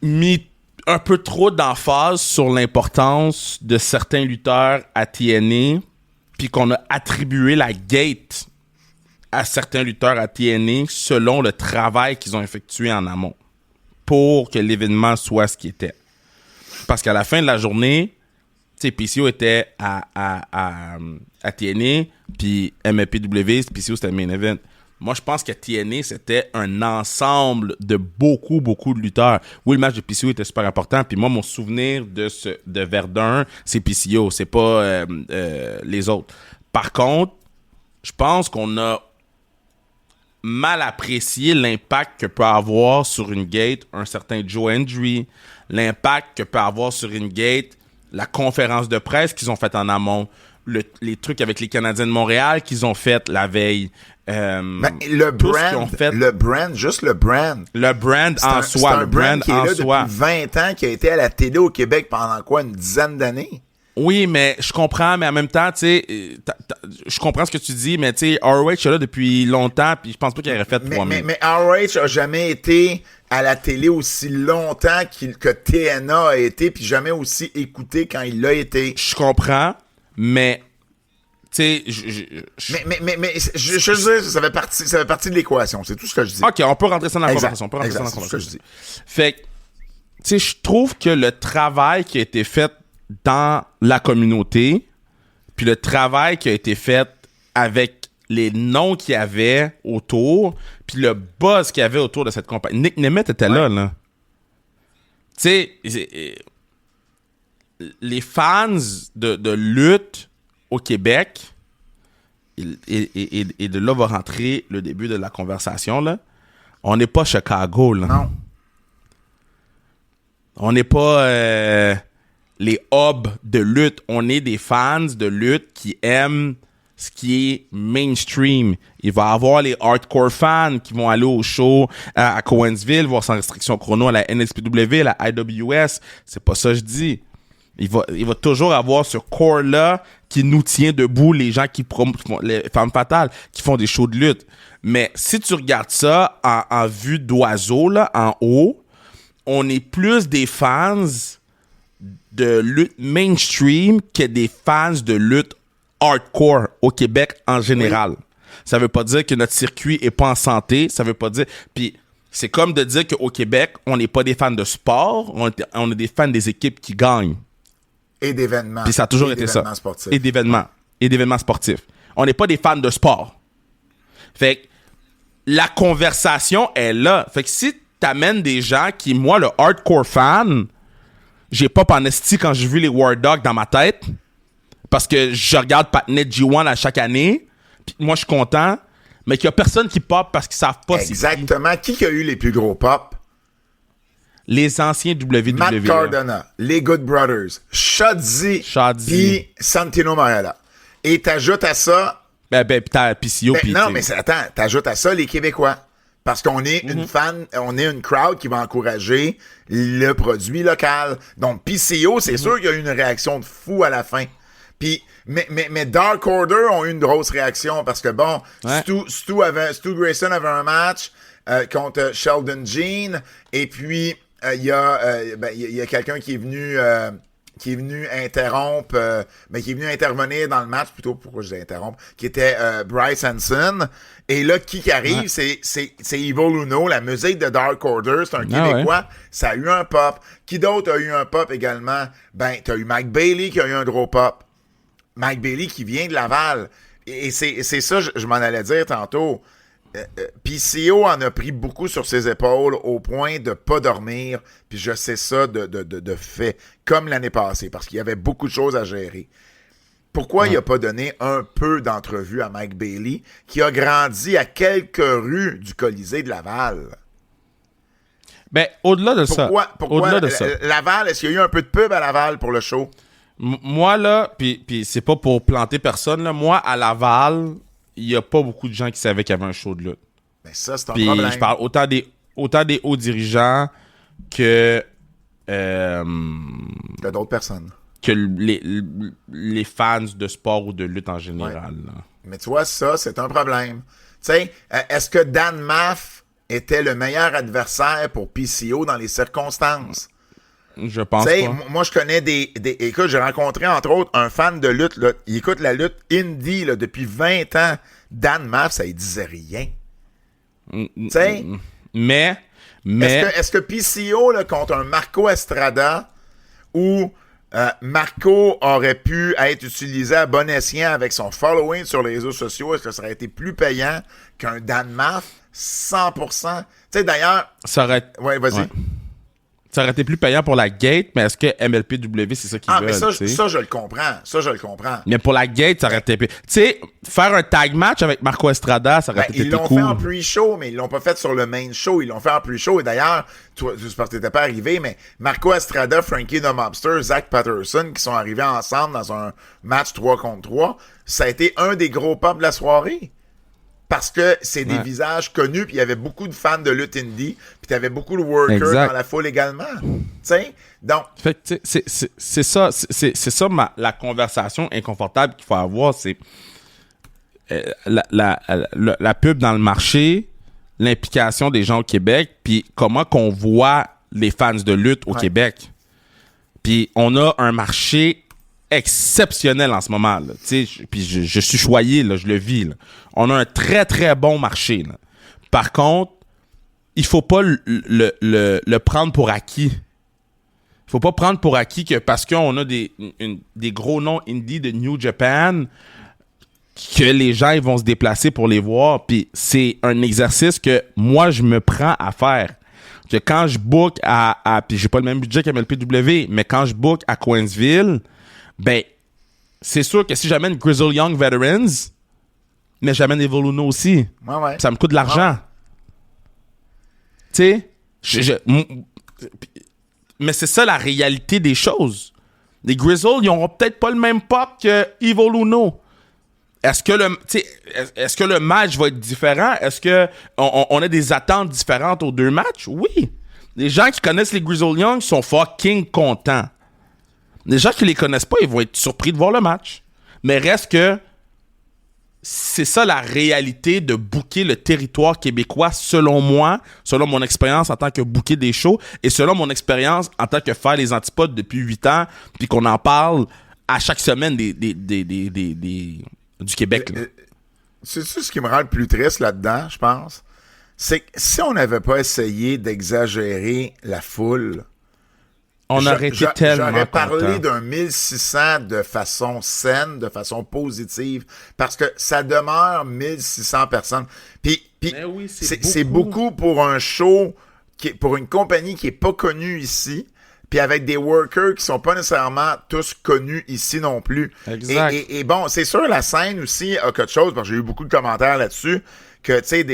mis un peu trop d'emphase sur l'importance de certains lutteurs à TNA, puis qu'on a attribué la gate à certains lutteurs à TNA selon le travail qu'ils ont effectué en amont pour que l'événement soit ce qu'il était. Parce qu'à la fin de la journée, tu sais, PCO était à TNA, puis MPW, PCO c'était le main event. Moi, je pense que TNA, c'était un ensemble de beaucoup, beaucoup de lutteurs. Oui, le match de PCO était super important. Puis moi, mon souvenir de Verdun, c'est PCO. C'est pas les autres. Par contre, je pense qu'on a mal apprécié l'impact que peut avoir sur une gate un certain Joe Hendry, l'impact que peut avoir sur une gate la conférence de presse qu'ils ont faite en amont, les trucs avec les Canadiens de Montréal qu'ils ont fait la veille. Le brand, juste le brand. Le brand en soi. C'est un brand qui est là depuis 20 ans, qui a été à la télé au Québec pendant quoi, une dizaine d'années? Oui, mais je comprends, mais en même temps, tu sais, je comprends ce que tu dis, mais tu sais, ROH est là depuis longtemps, puis je pense pas qu'il aurait fait 3000. Mais ROH a jamais été à la télé aussi longtemps que TNA a été, puis jamais aussi écouté quand il l'a été. Je comprends, mais tu sais, mais je sais, ça fait partie de l'équation, c'est tout ce que je dis. OK, on peut rentrer ça dans la conversation. C'est ce que je dis. Fait que, tu sais, je trouve que le travail qui a été fait dans la communauté, puis le travail qui a été fait avec les noms qu'il y avait autour, puis le buzz qu'il y avait autour de cette compagnie. Nick Nemeth était là. Tu sais, les fans de lutte au Québec, et de là va rentrer le début de la conversation, là. On n'est pas Chicago, là. Non. On n'est pas les hubs de lutte. On est des fans de lutte qui aiment ce qui est mainstream. Il va avoir les hardcore fans qui vont aller au show à Cowansville, voir sans restriction chrono à la NSPW, à la IWS. C'est pas ça que je dis. Il va toujours avoir ce core-là qui nous tient debout, les gens qui les femmes fatales, qui font des shows de lutte. Mais si tu regardes ça en vue d'oiseau, là, en haut, on est plus des fans de lutte mainstream que des fans de lutte hardcore au Québec en général. Oui. Ça veut pas dire que notre circuit est pas en santé, ça veut pas dire... Puis c'est comme de dire qu'au Québec, on n'est pas des fans de sport, on est des fans des équipes qui gagnent. Et d'événements. Puis ça a toujours été ça. Sportifs. Et d'événements. Et d'événements sportifs. On n'est pas des fans de sport. Fait que la conversation est là. Fait que si t'amènes des gens qui, moi, le hardcore fan, j'ai pop en esti quand j'ai vu les War Dogs dans ma tête, parce que je regarde Patnet G1 à chaque année, puis moi, je suis content, mais qu'il y a personne qui pop parce qu'ils savent pas. Exactement. Qui a eu les plus gros pop? Les anciens WWE. Matt Cardona, les Good Brothers, Shotzi, puis Santino Marella. Et t'ajoutes à ça... puis t'as PCO. Non, mais attends, t'ajoutes à ça les Québécois. Parce qu'on est on est une crowd qui va encourager le produit local. Donc, PCO, c'est sûr qu'il y a eu une réaction de fou à la fin. Puis, mais Dark Order ont eu une grosse réaction parce que bon, Stu Grayson avait un match contre Sheldon Jean, et puis il y a quelqu'un qui est venu interrompre, mais qui est venu intervenir dans le match, plutôt, pourquoi je dis interrompre, qui était Bryce Hanson. Et là, qui arrive, c'est Evil Uno, la musique de Dark Order, c'est un Québécois, ça a eu un pop. Qui d'autre a eu un pop également? Ben, t'as eu Mike Bailey qui a eu un gros pop. Mike Bailey qui vient de Laval. Et c'est ça, je m'en allais dire tantôt. PCO en a pris beaucoup sur ses épaules au point de pas dormir, puis je sais ça de fait, comme l'année passée, parce qu'il y avait beaucoup de choses à gérer. Pourquoi il n'a pas donné un peu d'entrevue à Mike Bailey, qui a grandi à quelques rues du Colisée de Laval? Ben, au-delà de ça. Pourquoi Laval, est-ce qu'il y a eu un peu de pub à Laval pour le show? Moi, là, puis c'est pas pour planter personne, là, moi, à Laval... il n'y a pas beaucoup de gens qui savaient qu'il y avait un show de lutte. Mais ça, c'est un problème. Je parle autant des hauts dirigeants que d'autres personnes. Que les fans de sport ou de lutte en général. Ouais. Mais tu vois, ça, c'est un problème. Tu sais, est-ce que Dan Maff était le meilleur adversaire pour PCO dans les circonstances? Je pense pas. Moi, je connais écoute, j'ai rencontré, entre autres, un fan de lutte, là. Il écoute la lutte indie, là, depuis 20 ans. Dan Maff, ça ne disait rien. Tu sais? Mais... Est-ce que PCO, là, contre un Marco Estrada, où Marco aurait pu être utilisé à bon escient avec son following sur les réseaux sociaux, est-ce que ça aurait été plus payant qu'un Dan Maff? 100%. Tu sais, d'ailleurs... Ça aurait... Ouais, vas-y. Ouais. Ça aurait été plus payant pour la gate, mais est-ce que MLPW, c'est ça qu'ils veulent? Ah, mais ça, je le comprends. Mais pour la gate, ça aurait été... Tu sais, faire un tag match avec Marco Estrada, ça aurait été cool. Ils l'ont fait en pre-show, mais ils l'ont pas fait sur le main show. Ils l'ont fait en pre-show. Et d'ailleurs, toi, je pense que t'étais pas arrivé, mais Marco Estrada, Frankie the Mobster, Zach Patterson, qui sont arrivés ensemble dans un match 3 contre 3, ça a été un des gros pops de la soirée. Parce que c'est des visages connus, puis il y avait beaucoup de fans de lutte indie, puis t'avais beaucoup de workers dans la foule également. Tu sais? Donc. Fait que, c'est ça, la conversation inconfortable qu'il faut avoir, c'est la pub dans le marché, l'implication des gens au Québec, puis comment qu'on voit les fans de lutte au Québec. Puis on a un marché exceptionnel en ce moment. Puis je suis choyé, là, je le vis. Là. On a un très, très bon marché. Là. Par contre, il faut pas le prendre pour acquis. Il faut pas prendre pour acquis que parce qu'on a des gros noms indie de New Japan, que les gens ils vont se déplacer pour les voir. Puis c'est un exercice que moi, je me prends à faire. Que quand je book puis j'ai pas le même budget qu'MLPW, mais quand je book à Cowansville, ben, c'est sûr que si j'amène Grizzle Young Veterans, mais j'amène Evil Uno aussi. Ça me coûte de l'argent. Tu sais? Mais c'est ça la réalité des choses. Les Grizzle, ils n'auront peut-être pas le même pop que Evil Uno. est-ce que le match va être différent? Est-ce que on a des attentes différentes aux deux matchs? Oui. Les gens qui connaissent les Grizzly Young sont fucking contents. Les gens qui les connaissent pas, ils vont être surpris de voir le match. Mais reste que c'est ça la réalité de booker le territoire québécois, selon moi, selon mon expérience en tant que booker des shows et selon mon expérience en tant que faire les antipodes depuis 8 ans, puis qu'on en parle à chaque semaine du Québec. C'est ce qui me rend le plus triste là-dedans, je pense. C'est que si on n'avait pas essayé d'exagérer la foule, on aurait été tellement j'aurais parlé content. d'un 1600 de façon saine, de façon positive, parce que ça demeure 1600 personnes. Puis Oui, c'est beaucoup pour un show, pour une compagnie qui est pas connue ici, puis avec des workers qui sont pas nécessairement tous connus ici non plus. Exact. Et bon, c'est sûr, la scène aussi a quelque chose, parce que j'ai eu beaucoup de commentaires là-dessus, que, tu sais,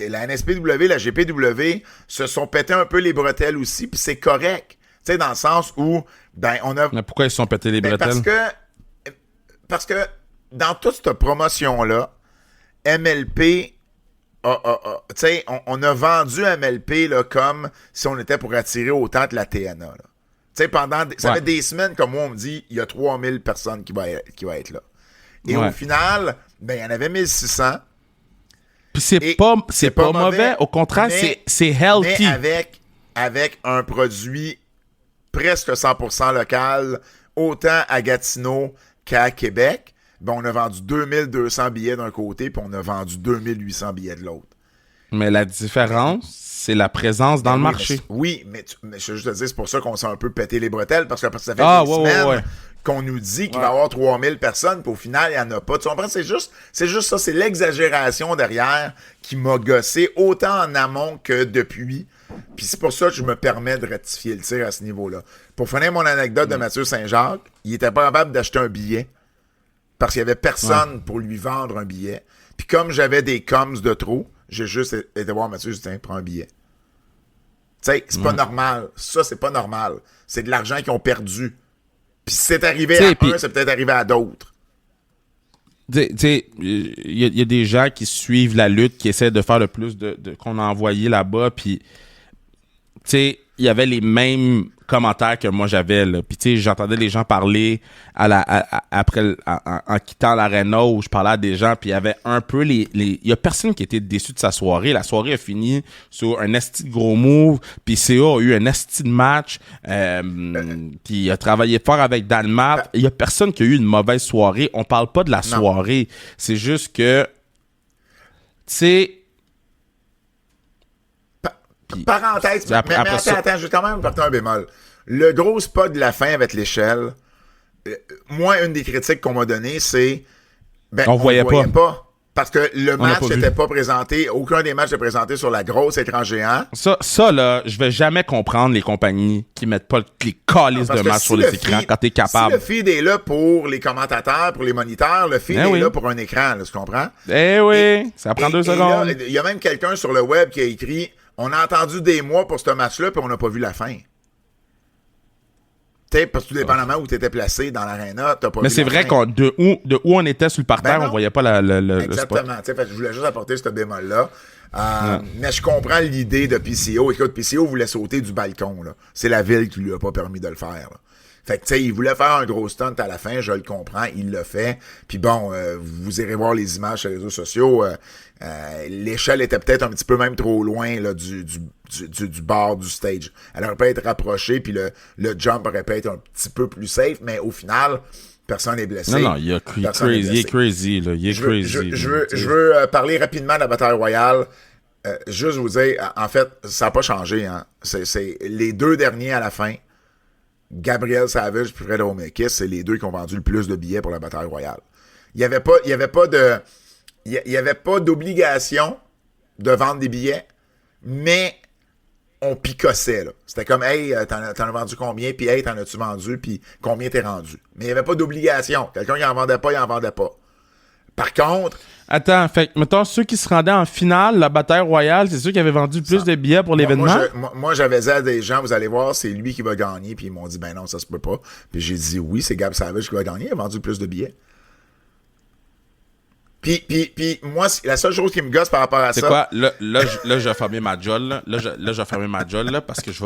la NSPW, la GPW se sont pété un peu les bretelles aussi, puis c'est correct. Tu sais, dans le sens où, ben, on a... Mais pourquoi ils se sont pétés les bretelles? Parce que dans toute cette promotion-là, MLP, tu sais, on a vendu MLP là, comme si on était pour attirer autant de la TNA. Tu sais, ça fait des semaines, comme moi, on me dit, il y a 3000 personnes qui vont être là. Et au final, ben, il y en avait 1600. Puis c'est pas mauvais. Au contraire, c'est healthy. Mais avec un produit presque 100% local, autant à Gatineau qu'à Québec, ben on a vendu 2200 billets d'un côté, puis on a vendu 2800 billets de l'autre. Mais la différence, c'est la présence dans le marché. Mais je veux juste te dire, c'est pour ça qu'on s'est un peu pété les bretelles, parce que ça fait des semaines qu'on nous dit qu'il va y avoir 3000 personnes, puis au final, il n'y en a pas. Tu comprends? C'est juste ça, c'est l'exagération derrière qui m'a gossé, autant en amont que depuis. Puis c'est pour ça que je me permets de rectifier le tir à ce niveau-là. Pour finir mon anecdote de Mathieu Saint-Jacques, il était pas capable d'acheter un billet parce qu'il n'y avait personne pour lui vendre un billet. Puis comme j'avais des coms de trop, j'ai juste été voir Mathieu, j'ai dit, tiens, prends un billet. Tu sais, c'est pas normal. Ça, c'est pas normal. C'est de l'argent qu'ils ont perdu. Puis si c'est arrivé à un, c'est peut-être arrivé à d'autres. Tu sais, il y a des gens qui suivent la lutte, qui essaient de faire le plus qu'on a envoyé là-bas, puis tu sais, il y avait les mêmes commentaires que moi j'avais, là. Puis tu sais, j'entendais les gens parler en quittant l'aréna où je parlais à des gens, puis il y avait un peu il y a personne qui était déçu de sa soirée. La soirée a fini sur un esti de gros move, puis CA a eu un esti de match, puis il a travaillé fort avec Dalmat. Il y a personne qui a eu une mauvaise soirée. On parle pas de la soirée. C'est juste que, tu sais, parenthèse, mais attends, je vais quand même porter un bémol. Le gros spot de la fin avec l'échelle, moi, une des critiques qu'on m'a données, c'est on voyait pas. Parce que le match n'était pas présenté, aucun des matchs n'était présenté sur la grosse écran géant. Ça là, je vais jamais comprendre les compagnies qui mettent pas les calices de matchs sur les écrans quand t'es capable. Si le feed est là pour les commentateurs, pour les moniteurs, le feed est là pour un écran, là, tu comprends? Ça prend 2 secondes. Il y a même quelqu'un sur le web qui a écrit « On a attendu des mois pour ce match-là, puis on n'a pas vu la fin. » Tu sais, parce que tout dépendamment où tu étais placé dans l'aréna, t'as pas vu la fin. Mais c'est vrai que de où on était sur le parterre, on voyait pas le spot. Exactement. Je voulais juste apporter ce bémol-là. Mais je comprends l'idée de PCO. Écoute, PCO voulait sauter du balcon. Là. C'est la ville qui lui a pas permis de le faire. Là. Fait que, tu sais, il voulait faire un gros stunt à la fin, je le comprends, il l'a fait. Puis bon, vous irez voir les images sur les réseaux sociaux. L'échelle était peut-être un petit peu même trop loin là, du bord du stage. Elle aurait pu être rapprochée, puis le jump aurait pu être un petit peu plus safe, mais au final, personne n'est blessé. Non, il est crazy, là. Il est crazy. Je veux parler rapidement de la bataille royale. Juste vous dire, en fait, ça n'a pas changé. Hein. C'est les deux derniers à la fin. Gabriel Savage et Fred Omekis, c'est les deux qui ont vendu le plus de billets pour la bataille royale. Il y avait pas d'obligation de vendre des billets, mais on picossait, là. C'était comme, hey, t'en as vendu combien, puis hey, t'en as-tu vendu, puis combien t'es rendu. Mais il n'y avait pas d'obligation. Quelqu'un qui en vendait pas, il en vendait pas. Par contre... Attends, fait mettons, ceux qui se rendaient en finale, la bataille royale, c'est ceux qui avaient vendu le plus de billets pour l'événement? Moi, j'avais dit à des gens, vous allez voir, c'est lui qui va gagner, puis ils m'ont dit, ben non, ça se peut pas. Puis j'ai dit, oui, c'est Gab Savage qui va gagner, il a vendu le plus de billets. Puis moi, la seule chose qui me gosse par rapport à ça... C'est quoi? Là, je vais fermer ma jolle, là. Là, je vais fermer ma jolle, là, parce que je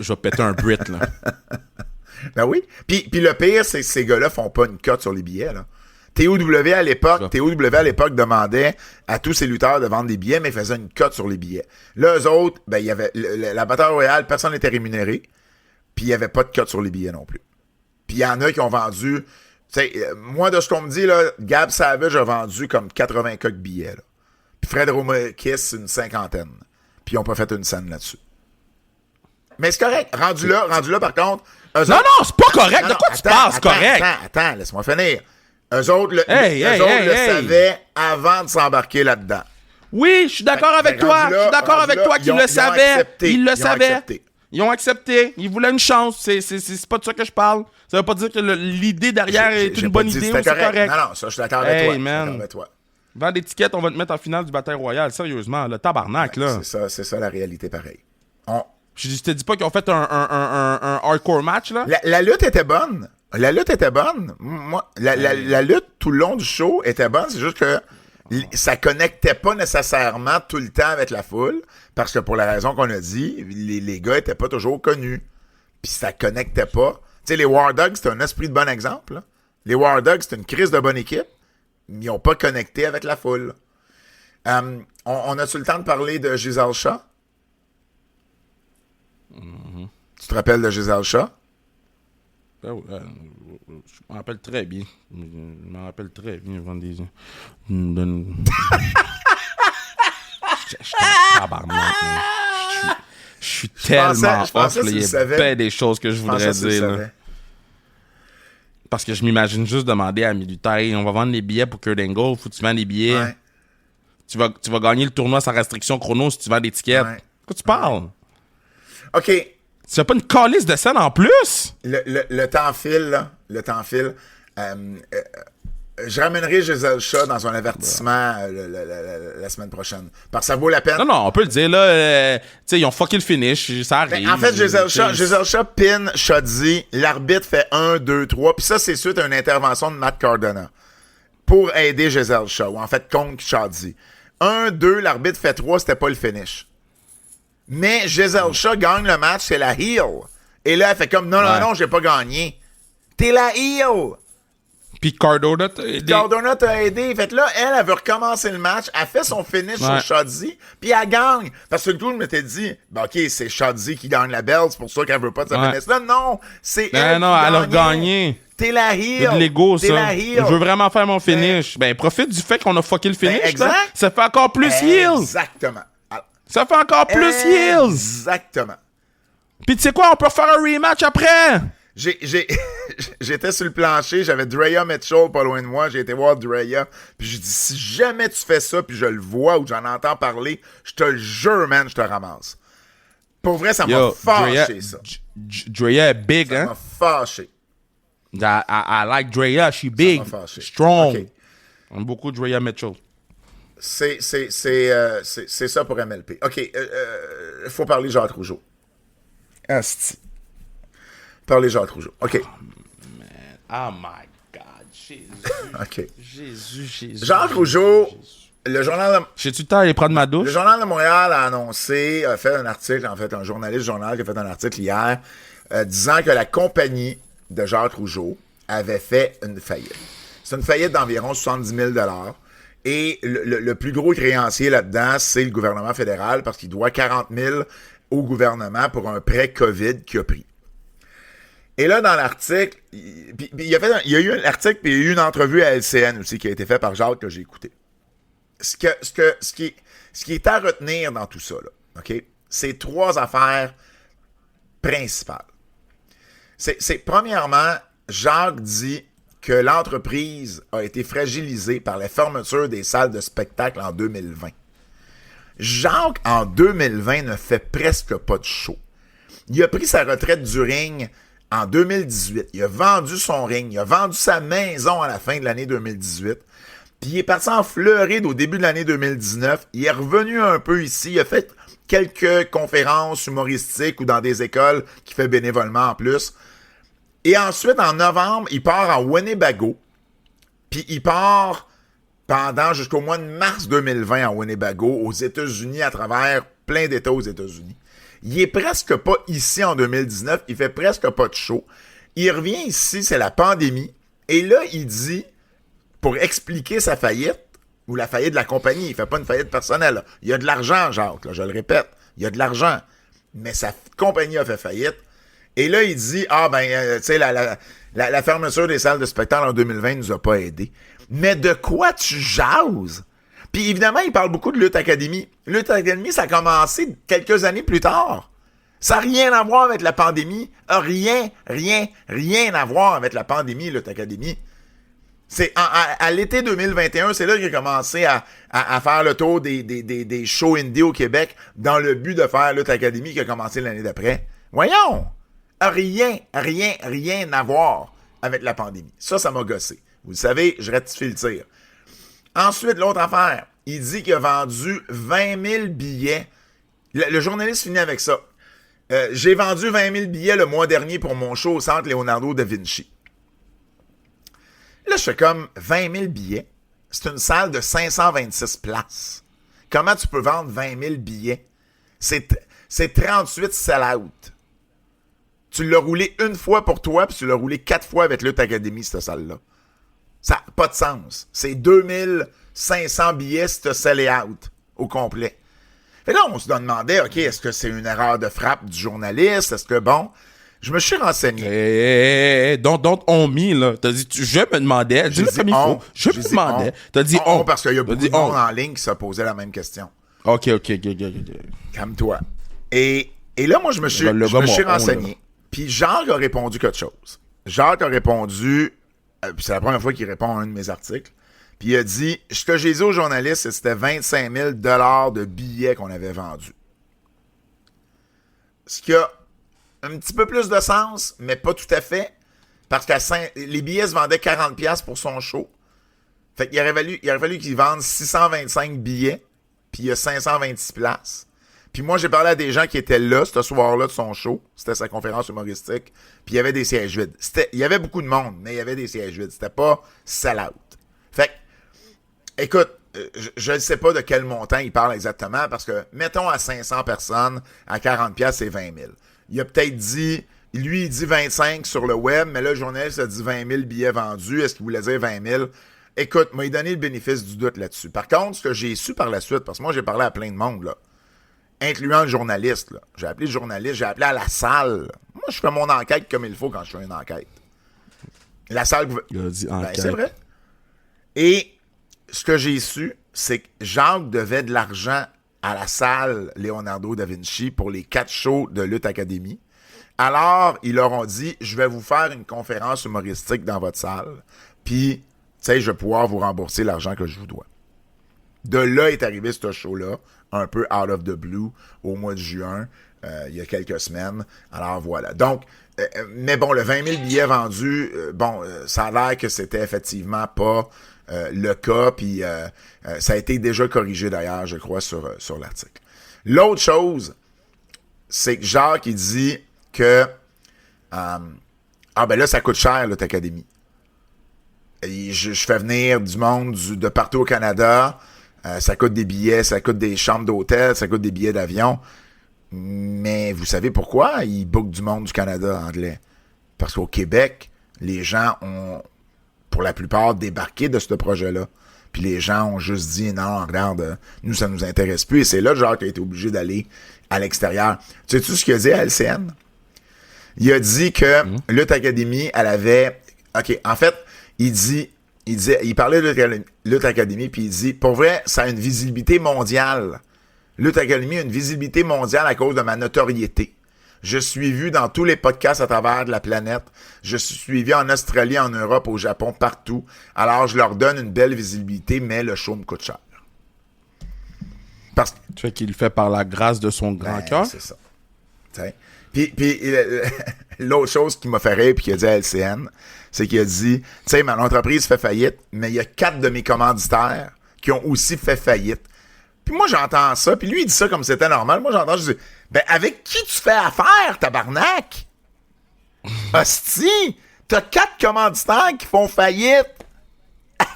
vais péter un Brit, là. Ben oui. Puis le pire, c'est que ces gars-là font pas une cote sur les billets, là. TOW à l'époque demandait à tous ces lutteurs de vendre des billets, mais faisait une cote sur les billets. Là, eux autres, ben, il y avait la Battle Royale, personne n'était rémunéré, puis il y avait pas de cote sur les billets non plus. Puis il y en a qui ont vendu, tu sais, moi, de ce qu'on me dit, là, Gab Savage a vendu comme 80 coques billets, là. Puis Fred Romakis, une 50aine. Puis ils ont pas fait une scène là-dessus. Mais c'est correct. Rendu là, par contre... Non, c'est pas correct. De quoi tu parles? C'est correct. Attends, laisse-moi finir. Eux autres le savaient avant de s'embarquer là-dedans. Oui, je suis d'accord avec toi. Je suis d'accord avec toi qu'ils le savaient. Ils le savaient. Ils ont accepté. Ils voulaient une chance. C'est pas de ça que je parle. Ça veut pas dire que l'idée derrière est une bonne idée ou c'est correct. Non, ça, je suis d'accord avec toi. Vends des tickets, on va te mettre en finale du Battle Royale. Sérieusement, le tabarnak, là. C'est ça la réalité, pareil. Je te dis pas qu'ils ont fait un hardcore match, là. La lutte était bonne. La lutte était bonne. Moi, la lutte tout le long du show était bonne. C'est juste que ça connectait pas nécessairement tout le temps avec la foule. Parce que pour la raison qu'on a dit, les gars étaient pas toujours connus. Puis ça connectait pas. Tu sais, les War Dogs, c'est un esprit de bon exemple. Là. Les War Dogs, c'est une crise de bonne équipe. Mais ils ont pas connecté avec la foule. On a-tu le temps de parler de Giselle Shaw? Mm-hmm. Tu te rappelles de Giselle Shaw? Je m'en rappelle très bien. Vendez. Je tabarnak. Je suis tellement off. Il y a bien des choses que je voudrais dire. Là. Parce que je m'imagine juste demander à Militaire, on va vendre les billets pour Kurt Angle, faut que tu vends les billets. Ouais. Tu vas gagner le tournoi sans restriction chrono si tu vends des tickets. Ouais. De quoi tu parles? OK. Tu fais pas une calice de scène en plus? Le temps file, là. Le temps file. Je ramènerai Giselle Shaw dans un avertissement la semaine prochaine. Parce que ça vaut la peine. Non, on peut le dire, là. Tu sais, ils ont fucké le finish. Ça arrive. En fait, Giselle Shaw pin Shotzi. L'arbitre fait 1, 2, 3. Puis ça, c'est suite à une intervention de Matt Cardona. Pour aider Giselle Shaw. Ou en fait, contre Shotzi. 1, 2, l'arbitre fait 3. C'était pas le finish. Mais Giselle Shaw gagne le match, c'est la heel. Et là, elle fait comme, non, j'ai pas gagné. T'es la heel. Puis Cardona t'a aidé. Fait que là, elle veut recommencer le match. Elle fait son finish sur Shotzi. Puis elle gagne. Parce que tout le monde m'était dit, OK, c'est Shotzi qui gagne la belle. C'est pour ça qu'elle veut pas de sa finish. Là, non, c'est elle. Non, elle a gagné. T'es la heel. Il y a de l'ego, ça. La heel. Je veux vraiment faire mon finish. Ben, profite du fait qu'on a fucké le finish. Exact. Là. Ça fait encore plus heel. Exactement. Ça fait encore plus heels. Exactement. Puis tu sais quoi, on peut faire un rematch après. J'étais sur le plancher, j'avais Drea Mitchell pas loin de moi, j'ai été voir Drea, puis j'ai dit, si jamais tu fais ça, puis je le vois ou j'en entends parler, je te le jure, man, je te ramasse. Pour vrai, ça m'a fâché, ça. Drea est big, hein? Ça m'a fâché. I like Drea, she big, strong. Okay. On aime beaucoup Drea Mitchell. C'est ça pour MLP. OK, il faut parler Jacques Rougeau. Asti. Parler Jacques Rougeau. OK. Oh my God. Jésus. OK. Jésus. Jacques Rougeau, le journal de... J'ai-tu le temps d'aller prendre ma douche? Le Journal de Montréal a fait un article, en fait, un journaliste du journal qui a fait un article hier disant que la compagnie de Jacques Rougeau avait fait une faillite. C'est une faillite d'environ 70 000 $. Et le plus gros créancier là-dedans, c'est le gouvernement fédéral parce qu'il doit 40 000 au gouvernement pour un prêt COVID qu'il a pris. Et là, dans l'article, il y a eu un article puis il y a eu une entrevue à LCN aussi qui a été faite par Jacques que j'ai écouté. Ce qui est à retenir dans tout ça, là, OK? C'est 3 affaires principales. C'est premièrement, Jacques dit que l'entreprise a été fragilisée par la fermeture des salles de spectacle en 2020. Jacques, en 2020, ne fait presque pas de show. Il a pris sa retraite du ring en 2018. Il a vendu son ring. Il a vendu sa maison à la fin de l'année 2018. Puis il est parti en Floride au début de l'année 2019. Il est revenu un peu ici. Il a fait quelques conférences humoristiques ou dans des écoles qu'il fait bénévolement en plus. Et ensuite, en novembre, il part en Winnebago. Puis il part pendant jusqu'au mois de mars 2020 en Winnebago, aux États-Unis, à travers plein d'États aux États-Unis. Il est presque pas ici en 2019, il fait presque pas de show. Il revient ici, c'est la pandémie, et là, il dit, pour expliquer sa faillite, ou la faillite de la compagnie, il fait pas une faillite personnelle, là. Il y a de l'argent, Jacques, là, je le répète, il y a de l'argent, mais sa compagnie a fait faillite, et là, il dit, tu sais, la fermeture des salles de spectacle en 2020 nous a pas aidés. Mais de quoi tu jases? Puis évidemment, il parle beaucoup de Lutte Academy. Lutte Academy, ça a commencé quelques années plus tard. Ça n'a rien à voir avec la pandémie. Rien à voir avec la pandémie, Lutte Academy. C'est à l'été 2021, c'est là qu'il a commencé à faire le tour des shows indie au Québec dans le but de faire Lutte Academy qui a commencé l'année d'après. Voyons! Rien à voir avec la pandémie. Ça m'a gossé. Vous le savez, je rectifie le tir. Ensuite, l'autre affaire, il dit qu'il a vendu 20 000 billets. Le journaliste finit avec ça. J'ai vendu 20 000 billets le mois dernier pour mon show au Centre Leonardo da Vinci. Là, je fais comme 20 000 billets. C'est une salle de 526 places. Comment tu peux vendre 20 000 billets? C'est 38 sell-out. Tu l'as roulé une fois pour toi, puis tu l'as roulé 4 fois avec Lutte Academy, cette salle-là. Ça n'a pas de sens. C'est 2500 billets si tu as sellé out au complet. Fait là, on se demandait, OK, est-ce que c'est une erreur de frappe du journaliste? Est-ce que, bon, je me suis renseigné. Don't on me, là. T'as dit, je me demandais. Je me demandais. T'as dit on. Parce qu'il y a beaucoup de monde en ligne qui se posait la même question. OK. Calme-toi. Et là, moi, je me suis renseigné. Puis Jacques a répondu quelque chose. Jacques a répondu... c'est la première fois qu'il répond à un de mes articles. Puis il a dit, ce que j'ai dit aux journalistes, c'était 25 000 $ de billets qu'on avait vendus. Ce qui a un petit peu plus de sens, mais pas tout à fait, parce que les billets se vendaient 40$ pour son show. Fait qu'il aurait fallu qu'il vende 625 billets, puis il y a 526 places. Puis moi, j'ai parlé à des gens qui étaient là, ce soir-là de son show. C'était sa conférence humoristique. Puis il y avait des sièges vides. Il y avait beaucoup de monde, mais il y avait des sièges vides. C'était pas sell-out. Fait que, écoute, je ne sais pas de quel montant il parle exactement, parce que, mettons à 500 personnes, à 40$, c'est 20 000. Il a peut-être dit, lui, il dit 25 sur le web, mais là, le journaliste a dit 20 000 billets vendus. Est-ce qu'il voulait dire 20 000? Écoute, m'a donné le bénéfice du doute là-dessus. Par contre, ce que j'ai su par la suite, parce que moi, j'ai parlé à plein de monde, là, incluant le journaliste. Là. J'ai appelé le journaliste, j'ai appelé à la salle. Moi, je fais mon enquête comme il faut quand je fais une enquête. La salle... Il a dit enquête. C'est vrai. Et ce que j'ai su, c'est que Jacques devait de l'argent à la salle Leonardo da Vinci pour les 4 shows de Lutte Academy. Alors, ils leur ont dit, je vais vous faire une conférence humoristique dans votre salle, puis, tu sais, je vais pouvoir vous rembourser l'argent que je vous dois. De là est arrivé ce show-là, un peu out of the blue, au mois de juin, il y a quelques semaines. Alors voilà. Donc, mais bon, le 20 000 billets vendus, ça a l'air que c'était effectivement pas le cas, puis ça a été déjà corrigé d'ailleurs, je crois, sur l'article. L'autre chose, c'est que Jacques, il dit que là, ça coûte cher, Lutte Academy. Et je fais venir du monde de partout au Canada. Ça coûte des billets, ça coûte des chambres d'hôtel, ça coûte des billets d'avion. Mais vous savez pourquoi ils bookent du monde du Canada anglais? Parce qu'au Québec, les gens ont, pour la plupart, débarqué de ce projet-là. Puis les gens ont juste dit, non, regarde, nous, ça nous intéresse plus. Et c'est là, Jacques a été obligé d'aller à l'extérieur. Tu sais-tu ce qu'il a dit à LCN? Il a dit que Lutte Academy, elle avait... OK, en fait, il parlait de Lutte Academy, puis il dit, pour vrai, ça a une visibilité mondiale. Lutte Academy a une visibilité mondiale à cause de ma notoriété. Je suis vu dans tous les podcasts à travers de la planète. Je suis suivi en Australie, en Europe, au Japon, partout. Alors, je leur donne une belle visibilité, mais le show me coûte cher. Parce tu sais qu'il le fait par la grâce de son grand cœur. C'est ça. Puis l'autre chose qui m'a fait rire, puis qu'il a dit à LCN, c'est qu'il a dit, tu sais, mon entreprise fait faillite, mais il y a 4 de mes commanditaires qui ont aussi fait faillite. Puis moi, j'entends ça, puis lui, il dit ça comme si c'était normal. Moi, j'entends, je dis, ben, avec qui tu fais affaire, tabarnak? Hostie, t'as 4 commanditaires qui font faillite.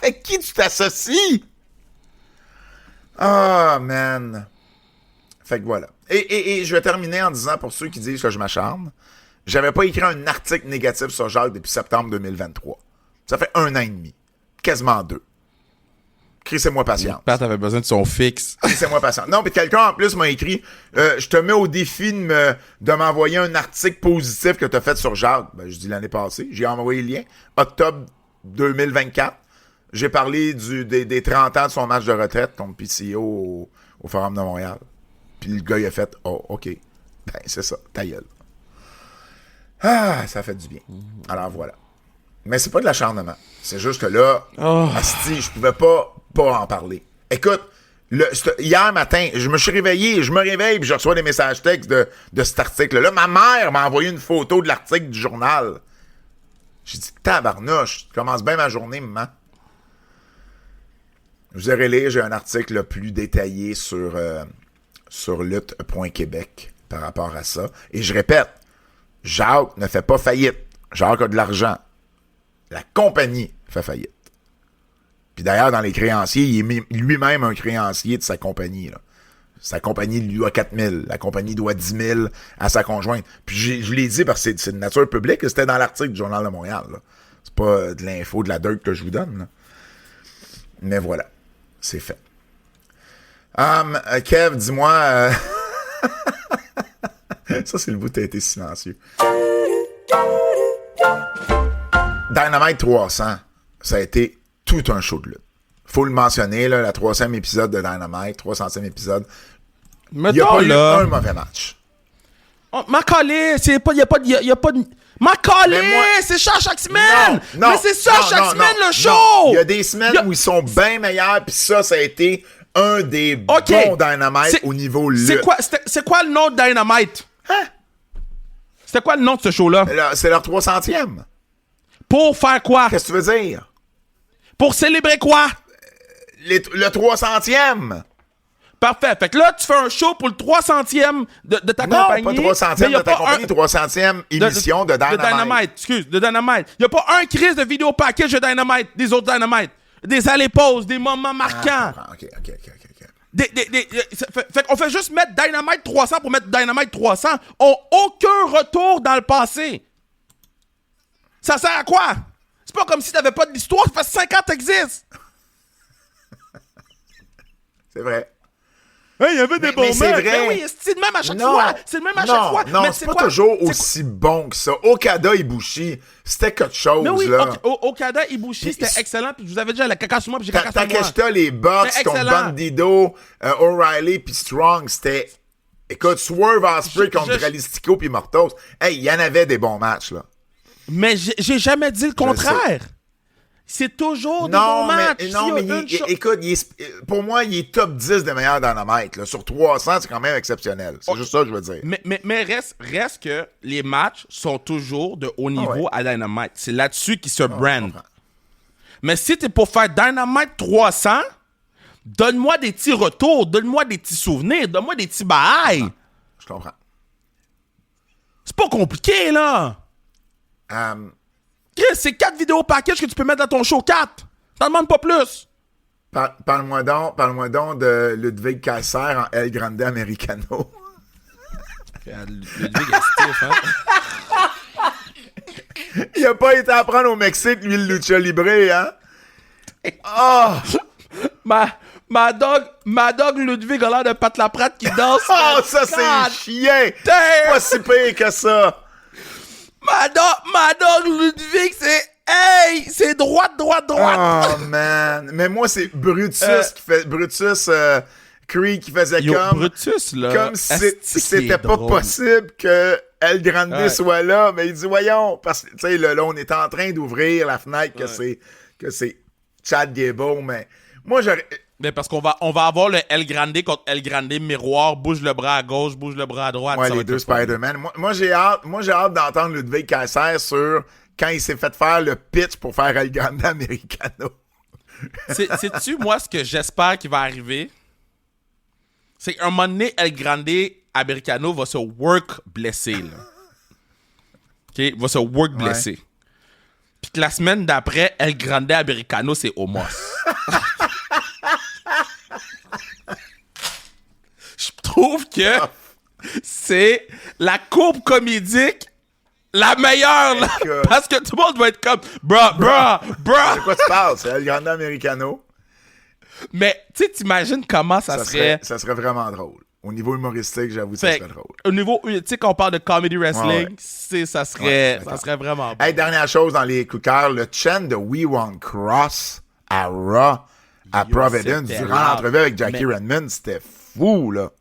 Avec qui tu t'associes? Ah, man. Fait que voilà. Et je vais terminer en disant, pour ceux qui disent que je m'acharne, j'avais pas écrit un article négatif sur Jacques depuis septembre 2023. Ça fait 1 an et demi. Quasiment 2. Crissez-moi patience. Pat avait besoin de son fixe. Crissez-moi patience. Non, puis quelqu'un en plus m'a écrit je te mets au défi de m'envoyer un article positif que tu as fait sur Jacques. Ben, je dis l'année passée. J'ai envoyé le lien. Octobre 2024. J'ai parlé des 30 ans de son match de retraite contre PCO au Forum de Montréal. Puis le gars, il a fait « Oh, OK. Ben, c'est ça. Ta gueule. » Ah, ça fait du bien. Alors, voilà. Mais c'est pas de l'acharnement. C'est juste que là, asti, je pouvais pas en parler. Écoute, hier matin, je me suis réveillé, je me réveille, puis je reçois des messages textes de cet article-là. Ma mère m'a envoyé une photo de l'article du journal. J'ai dit « Tabarnouche, tu commences bien ma journée, maman. » Vous irez lire, j'ai un article plus détaillé sur lutte.québec par rapport à ça. Et je répète, Jacques ne fait pas faillite. Jacques a de l'argent. La compagnie fait faillite. Puis d'ailleurs, dans les créanciers, il est lui-même un créancier de sa compagnie. Là. Sa compagnie lui doit 4 000. La compagnie doit 10 000 à sa conjointe. Puis je l'ai dit parce que c'est de nature publique. C'était dans l'article du Journal de Montréal. Là. C'est pas de l'info, de la dirt que je vous donne. Là. Mais voilà. C'est fait. Kev, dis-moi... Ça, c'est le bout de t'as été silencieux. Dynamite 300, ça a été tout un show de lutte. Faut le mentionner, là, la 300e épisode de Dynamite, 300e épisode. Il n'y a pas eu un mauvais match. Oh, Macaulay, c'est pas... Il y a pas de... Macaulay, c'est ça chaque semaine! Non, mais c'est ça chaque semaine, le show! Il y a des semaines où ils sont bien meilleurs, puis ça a été un des bons Dynamite au niveau lutte. C'est quoi le nom de Dynamite? Hein? C'était quoi le nom de ce show-là? C'est leur 300e. Pour faire quoi? Qu'est-ce que tu veux dire? Pour célébrer quoi? Le 300e. Parfait. Fait que là, tu fais un show pour le 300e de ta compagnie. Non, pas 300e de ta compagnie, 300e émission de Dynamite. De Dynamite, excuse, de Dynamite. Il n'y a pas un crise de vidéo package de Dynamite, des autres Dynamite. Des allées-pauses, des moments marquants. OK. Fait qu'on fait juste mettre Dynamite 300 pour mettre Dynamite 300. On aucun retour dans le passé. Ça sert à quoi? C'est pas comme si t'avais pas de l'histoire, ça fait 5 ans que t'existes. C'est vrai. Hey, il y avait des bons matchs. C'est vrai. Mais oui, c'est le même à chaque fois. C'est le même à chaque fois. Non, c'est pas toujours aussi bon que ça. Okada Ibushi, c'était quelque chose, mais oui, là. Okada Ibushi, c'était excellent. Puis je vous avais dit, la caca sur moi, puis j'ai caca sur moi. Takeshita, les Bucks contre Bandido, O'Reilly, puis Strong, c'était... Écoute, Swerve Ospreay contre Ralistico puis Mortos. Hey, il y en avait des bons matchs, là. Mais j'ai jamais dit le contraire. C'est toujours des bons matchs. Écoute, pour moi, il est top 10 des meilleurs Dynamite. Là. Sur 300, c'est quand même exceptionnel. C'est juste ça que je veux dire. Mais reste que les matchs sont toujours de haut niveau à Dynamite. C'est là-dessus qu'ils se brandent. Mais si t'es pour faire Dynamite 300, donne-moi des petits retours, donne-moi des petits souvenirs, donne-moi des petits bails. Je comprends. C'est pas compliqué, là. Chris, c'est 4 vidéos package que tu peux mettre dans ton show 4. T'en demandes pas plus. Parle-moi donc de Ludwig Kaiser en El Grande Americano. Ludwig est stiff, hein? Il a pas été à prendre au Mexique, lui, le Lucha Libre, hein? Ma dog Ludwig a l'air de Pat Laprade qui danse. Ça, c'est chien! Damn! Pas si pire que ça! Ma dog Ludwig, c'est... Hey! C'est droite! Oh, man! Mais moi, c'est Brutus qui fait... Brutus Creed qui faisait Brutus, là... Comme si c'était pas possible que El Grande soit là. Mais il dit, voyons, parce que, tu sais, là, on est en train d'ouvrir la fenêtre que c'est Chad Gable, mais... Moi, j'aurais... Mais parce qu'on va avoir le El Grande contre El Grande miroir, bouge le bras à gauche, bouge le bras à droite. Ouais, les deux Spider-Man. Moi, j'ai hâte d'entendre Ludwig Kaiser sur quand il s'est fait faire le pitch pour faire El Grande Americano. Sais-tu, moi, ce que j'espère qui va arriver? C'est qu'un moment donné, El Grande Americano va se work blessé, là. OK? Va se work blessé. Puis Puis que la semaine d'après, El Grande Americano, c'est Omos. Je trouve que c'est la courbe comédique la meilleure, là. Parce que tout le monde va être comme, bro. De quoi tu parles? C'est El Grande Americano. Mais, tu sais, t'imagines comment ça serait... Ça serait vraiment drôle. Au niveau humoristique, j'avoue que ça serait drôle. Au niveau, tu sais, quand on parle de comedy wrestling, ça serait vraiment bon. Hey, dernière chose dans les coups de cœur, le chant de We Want Cross à Raw, à Providence, durant l'entrevue avec Jackie Redmond, c'était fou, là.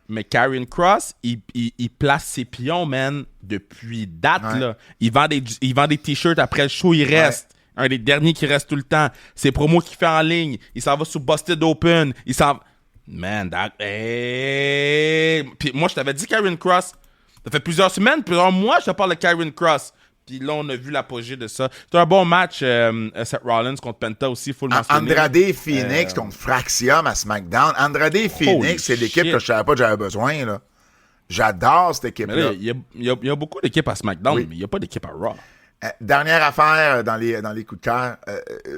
Mais Karrion Kross, il place ses pions, man, depuis date, là. Il vend des t-shirts après le show, il reste. Un des derniers qui reste tout le temps. Ses promos qu'il fait en ligne. Il s'en va sur Busted Open. Il s'en... Man, Puis moi, je t'avais dit Karrion Kross. Ça fait plusieurs semaines, plusieurs mois, je te parle de Karrion Kross. Puis là, on a vu l'apogée de ça. C'était un bon match, Seth Rollins contre Penta aussi, faut le mentionner. Andrade Phoenix contre Fraxium à SmackDown. Andrade Phoenix, c'est l'équipe que je savais pas que j'avais besoin, là. J'adore cette équipe-là. Il y a beaucoup d'équipes à SmackDown, mais il n'y a pas d'équipe à Raw. Dernière affaire dans les coups de cœur.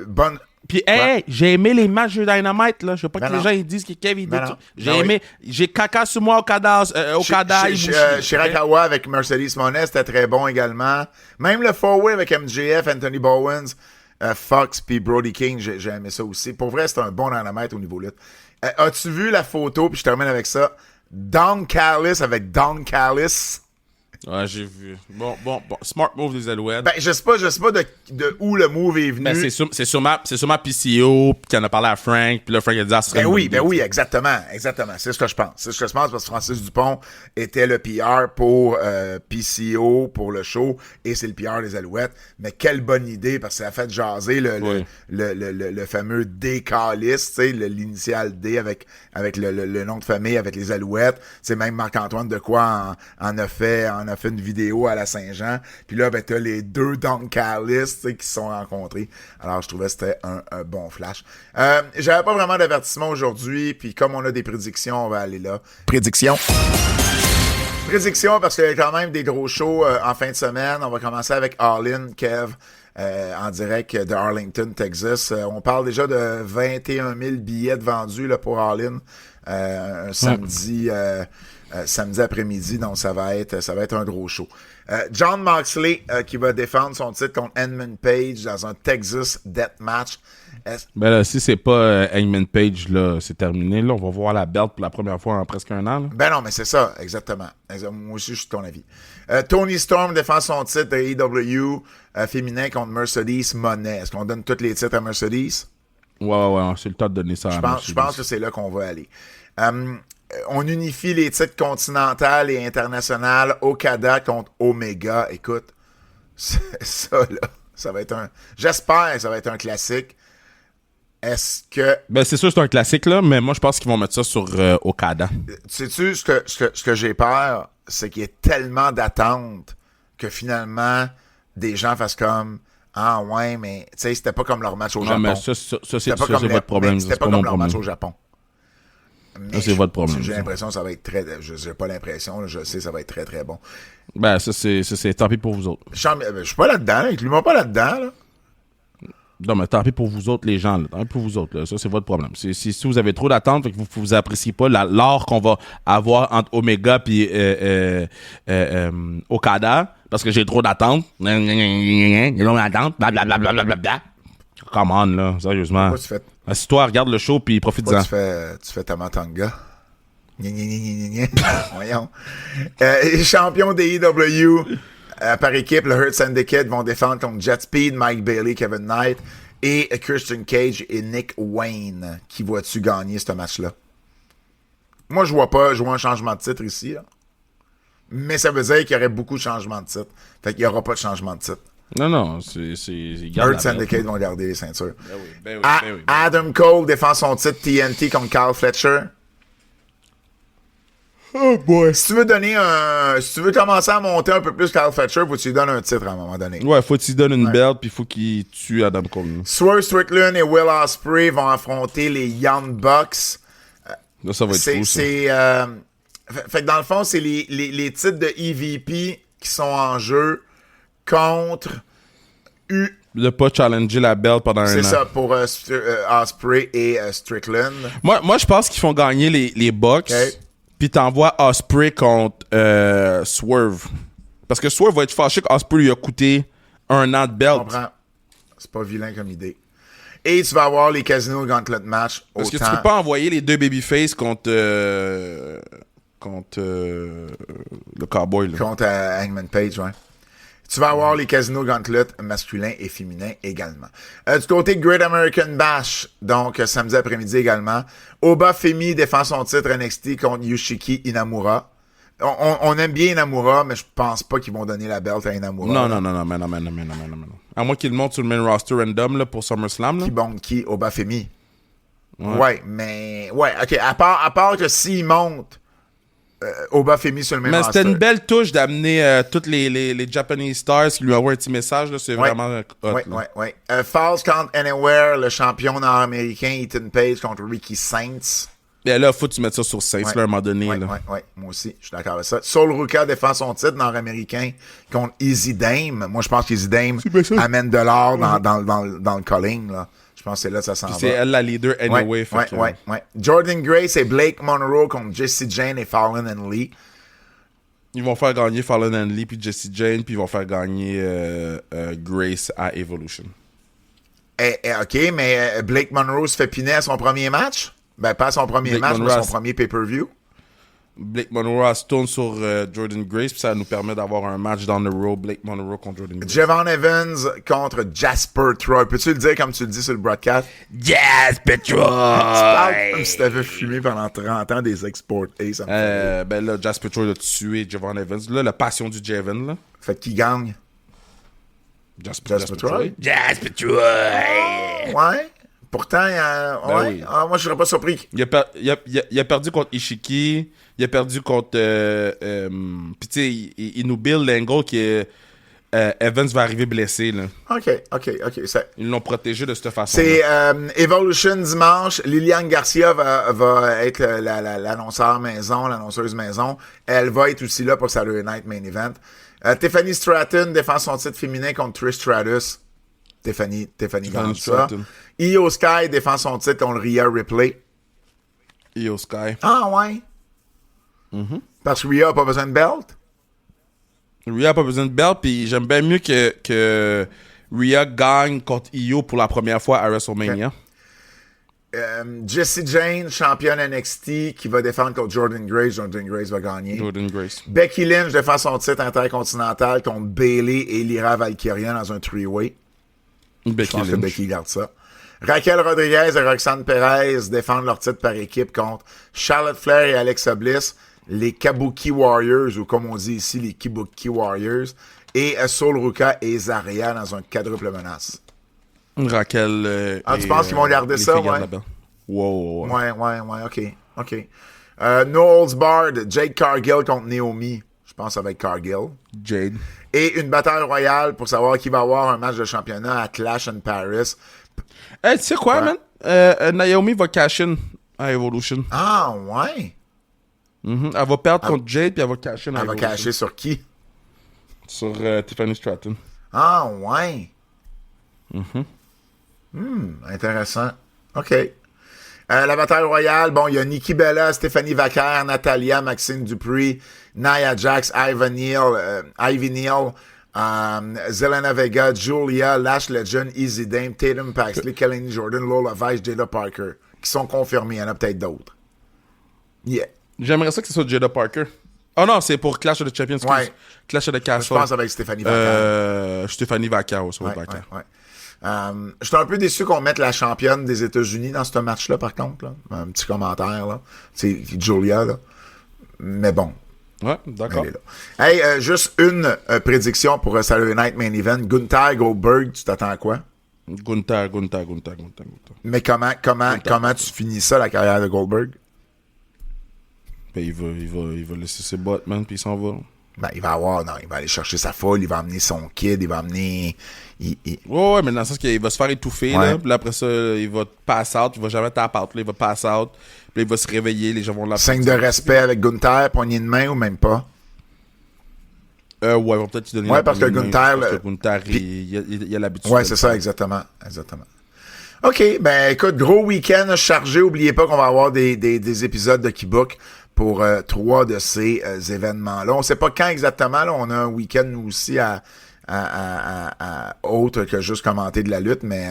Bonne... Puis, hey, j'ai aimé les matchs de Dynamite, là. Je veux pas que les gens ils disent que Kevin dit ça. J'ai aimé. J'ai caca sur moi Okada. Shirakawa avec Mercedes Monet, c'était très bon également. Même le four-way avec MJF, Anthony Bowens, Fox puis Brody King, j'ai aimé ça aussi. Pour vrai, c'est un bon Dynamite au niveau lutte. As-tu vu la photo, puis je termine avec ça, Don Callis avec Don Callis? Ouais, j'ai vu. Bon. Smart move des Alouettes. Ben, je sais pas de où le move est venu. Ben, c'est sûrement PCO qui en a parlé à Frank, puis là, Frank a dit, Ben oui, exactement. C'est ce que je pense. Parce que Francis Dupont était le PR pour PCO, pour le show, et c'est le PR des Alouettes. Mais quelle bonne idée, parce que ça a fait jaser le fameux D-Callis, tu sais, l'initial D avec le nom de famille, avec les Alouettes. C'est même Marc-Antoine Decoy en a fait une vidéo à la Saint-Jean. Puis là, ben, t'as les deux Don Callis qui se sont rencontrés. Alors, je trouvais que c'était un bon flash. J'avais pas vraiment d'avertissement aujourd'hui. Puis comme on a des prédictions, on va aller là. Prédiction, parce qu'il y a quand même des gros shows en fin de semaine. On va commencer avec All In, Kev, en direct de Arlington, Texas. On parle déjà de 21 000 billets vendus là, pour All In. Un samedi... samedi après-midi, donc ça va être un gros show. Jon Moxley qui va défendre son titre contre Hangman Page dans un Texas Deathmatch. Ben là, si c'est pas Hangman Page, là, c'est terminé. Là, on va voir la belt pour la première fois en presque un an. Là. Ben non, mais c'est ça, exactement. Moi aussi, je suis de ton avis. Toni Storm défend son titre de AEW féminin contre Mercedes Monet. Est-ce qu'on donne tous les titres à Mercedes? Ouais, c'est le temps de donner ça à Mercedes. Je pense que c'est là qu'on va aller. On unifie les titres continentales et internationales. Okada contre Omega. Écoute, ça, là, ça va être j'espère que ça va être un classique. Est-ce que... Ben, c'est sûr que c'est un classique, là, mais moi, je pense qu'ils vont mettre ça sur Okada. Sais-tu ce que j'ai peur? C'est qu'il y ait tellement d'attentes que finalement, des gens fassent comme... Ah ouais, mais tu sais, c'était pas comme leur match au Japon. Mais ça c'est votre problème. C'était pas comme leur match au Japon. Ça, c'est votre problème. J'ai l'impression que ça va être très... J'ai pas l'impression, je sais que ça va être très, très bon. Ben, ça, c'est tant pis pour vous autres. Je suis pas là-dedans, inclus-moi pas là-dedans, là. Non, mais tant pis pour vous autres, les gens, là. Tant pis pour vous autres, là. Ça, c'est votre problème. Si vous avez trop d'attentes, fait que vous appréciez pas l'art qu'on va avoir entre Omega et Okada, parce que j'ai trop d'attentes. J'ai trop d'attentes, blablabla. Come on, là, sérieusement. Pourquoi tu fais... Assis-toi, regarde le show, puis profite-en. Tu fais Tamatanga. Voyons. Champion des EW par équipe, le Hurt Syndicate vont défendre contre Jet Speed, Mike Bailey, Kevin Knight et Christian Cage et Nick Wayne. Qui vois-tu gagner ce match-là? Moi, je vois pas jouer un changement de titre ici. Là. Mais ça veut dire qu'il y aurait beaucoup de changements de titre. Fait qu'il y aura pas de changement de titre. Non, c'est Hurt Syndicate vont garder les ceintures. Ben oui. Adam Cole défend son titre TNT contre Kyle Fletcher. Oh boy. Si tu veux commencer à monter un peu plus Kyle Fletcher, faut que tu lui donnes un titre à un moment donné. Ouais, faut que tu lui donnes une belt, puis faut qu'il tue Adam Cole. Swerve Strickland et Will Ospreay vont affronter les Young Bucks. Là, ça va être fou, ça. Fait que dans le fond, c'est les titres de EVP qui sont en jeu contre De pas challenger la belt pendant un an. C'est ça, pour Ospreay et Strickland. Moi, je pense qu'ils font gagner les Bucks. Okay. Puis t'envoies Ospreay contre Swerve. Parce que Swerve va être fâché qu'Ospreay lui a coûté un an de belt. Je comprends. C'est pas vilain comme idée. Et tu vas avoir les Casino Gauntlet match. Parce que tu peux pas envoyer les deux babyface contre le Cowboy. Là. Contre Hangman Page, ouais. Tu vas avoir les Casino Gauntlet masculins et féminins également. Du côté Great American Bash, donc samedi après-midi également, Oba Femi défend son titre NXT contre Yoshiki Inamura. On aime bien Inamura, mais je pense pas qu'ils vont donner la belt à Inamura. Non. À moins qu'il monte sur le main roster random là, pour SummerSlam. Là. Qui monte qui? Oba Femi. Ouais, mais... Ouais, OK. À part que s'il monte Oba Femi sur le main roster. Mais c'était une belle touche d'amener toutes les Japanese Stars qui lui envoient un petit message. Là, c'est vraiment hot. Ouais. Falls contre Anywhere, le champion nord-américain Ethan Page contre Ricky Saints. Et là, faut que tu mettes ça sur Saints là, à un moment donné. Ouais. Moi aussi, je suis d'accord avec ça. Sol Ruka défend son titre nord-américain contre Easy Dame. Moi, je pense qu'Easy Dame amène de l'or dans le calling. Là. Je pense que c'est là que ça s'en va. C'est elle la leader anyway. Ouais. Jordan Grace et Blake Monroe contre Jesse Jane et Fallon and Lee. Ils vont faire gagner Fallon and Lee puis Jesse Jane, puis ils vont faire gagner Grace à Evolution. OK, mais Blake Monroe se fait piner à son premier match? Ben, pas à son premier match, mais son premier pay-per-view. Blake Monroe a stone sur Jordan Grace, puis ça nous permet d'avoir un match dans le Raw, Blake Monroe contre Jordan Grace. Javon Evans contre Jasper Troy. Peux-tu le dire comme tu le dis sur le broadcast? Jasper Troy! Tu parles comme si t'avais fumé pendant 30 ans des Export Ace. Ben là, Jasper Troy a tué Javon Evans. Là, la passion du Javon, là. Fait qui gagne? Jasper Troy? Jasper Troy! Ouais. Pourtant, oui. Moi, je serais pas surpris. Il a perdu contre Ishiki. Il a perdu contre... Puis tu sais, il nous build l'angle qui est... Evans va arriver blessé. Là. OK. Ils l'ont protégé de cette façon. C'est Evolution dimanche. Liliane Garcia va être l'annonceuse maison. Elle va être aussi là pour Saturday Night Main Event. Tiffany Stratton défend son titre féminin contre Trish Stratus. Tiffany gagne ça. Io Sky défend son titre contre Rhea Ripley. Io Sky. Ah ouais? Mm-hmm. Parce que Rhea n'a pas besoin de belt? Rhea n'a pas besoin de belt, puis j'aime bien mieux que Rhea gagne contre Io pour la première fois à WrestleMania. Jessie Jane, championne NXT, qui va défendre contre Jordan Grace. Jordan Grace va gagner. Jordan Grace. Becky Lynch défend son titre intercontinental contre Bayley et Lyra Valkyria dans un three-way. Je pense que Becky garde ça. Raquel Rodriguez et Roxanne Perez défendent leur titre par équipe contre Charlotte Flair et Alexa Bliss, les Kabuki Warriors, ou comme on dit ici, les Kibuki Warriors, et Sol Ruka et Zarya dans un quadruple menace. Raquel. Tu penses qu'ils vont garder ça, ouais? Wow. Ouais, OK. No Holds Barred, Jade Cargill contre Naomi. Je pense que ça va être Cargill. Jade. Et une bataille royale pour savoir qui va avoir un match de championnat à Clash in Paris. Tu sais quoi, man? Naomi va cash in à Evolution. Ah, ouais? Mm-hmm. Elle va perdre contre Jade, puis elle va cash in à Evolution. Elle va cacher sur qui? Sur Tiffany Stratton. Ah, ouais. Mm-hmm. Intéressant. OK. La bataille royale, bon, il y a Nikki Bella, Stéphanie Vaquer, Natalia, Maxine Dupree, Nia Jax, Ivy Neal, Zelena Vega, Julia, Lash Legend, Easy Dame, Tatum Paxley, Kelly Jordan, Lola Vice, Jada Parker, qui sont confirmés. Il y en a peut-être d'autres. Yeah. J'aimerais ça que ce soit Jada Parker. Oh non, c'est pour Clash of the Champions. Ouais. Clash of the Castle. Je pense avec Stéphanie Vaquer. Stéphanie Vaquer aussi. Ouais. Je suis un peu déçu qu'on mette la championne des États-Unis dans ce match-là, par contre. Là. Un petit commentaire, là. C'est Julia, là. Mais bon. Ouais, d'accord. Hey, juste une prédiction pour Saturday Night Main Event. Gunther Goldberg, tu t'attends à quoi? Gunther. Mais comment tu finis ça, la carrière de Goldberg? Ben, il va laisser ses bottes, man, puis il s'en va. Ben, il va aller chercher sa foule, il va amener son kid, il va amener... Ouais, mais dans le sens qu'il va se faire étouffer, là, puis après ça, il va pass out, il va jamais tap out, là, il va pass out, puis il va se réveiller, les gens vont l'appeler. Signe de respect avec Gunther, poignée de main ou même pas? Ouais, on va peut-être te donner. Ouais, parce que Gunther. Parce que Gunther, il a l'habitude. Ouais, c'est ça, exactement. OK, ben écoute, gros week-end chargé. Oubliez pas qu'on va avoir des épisodes de Keybook pour 3 de ces événements-là. On sait pas quand exactement. Là, on a un week-end, nous aussi, à autre que juste commenter de la lutte, mais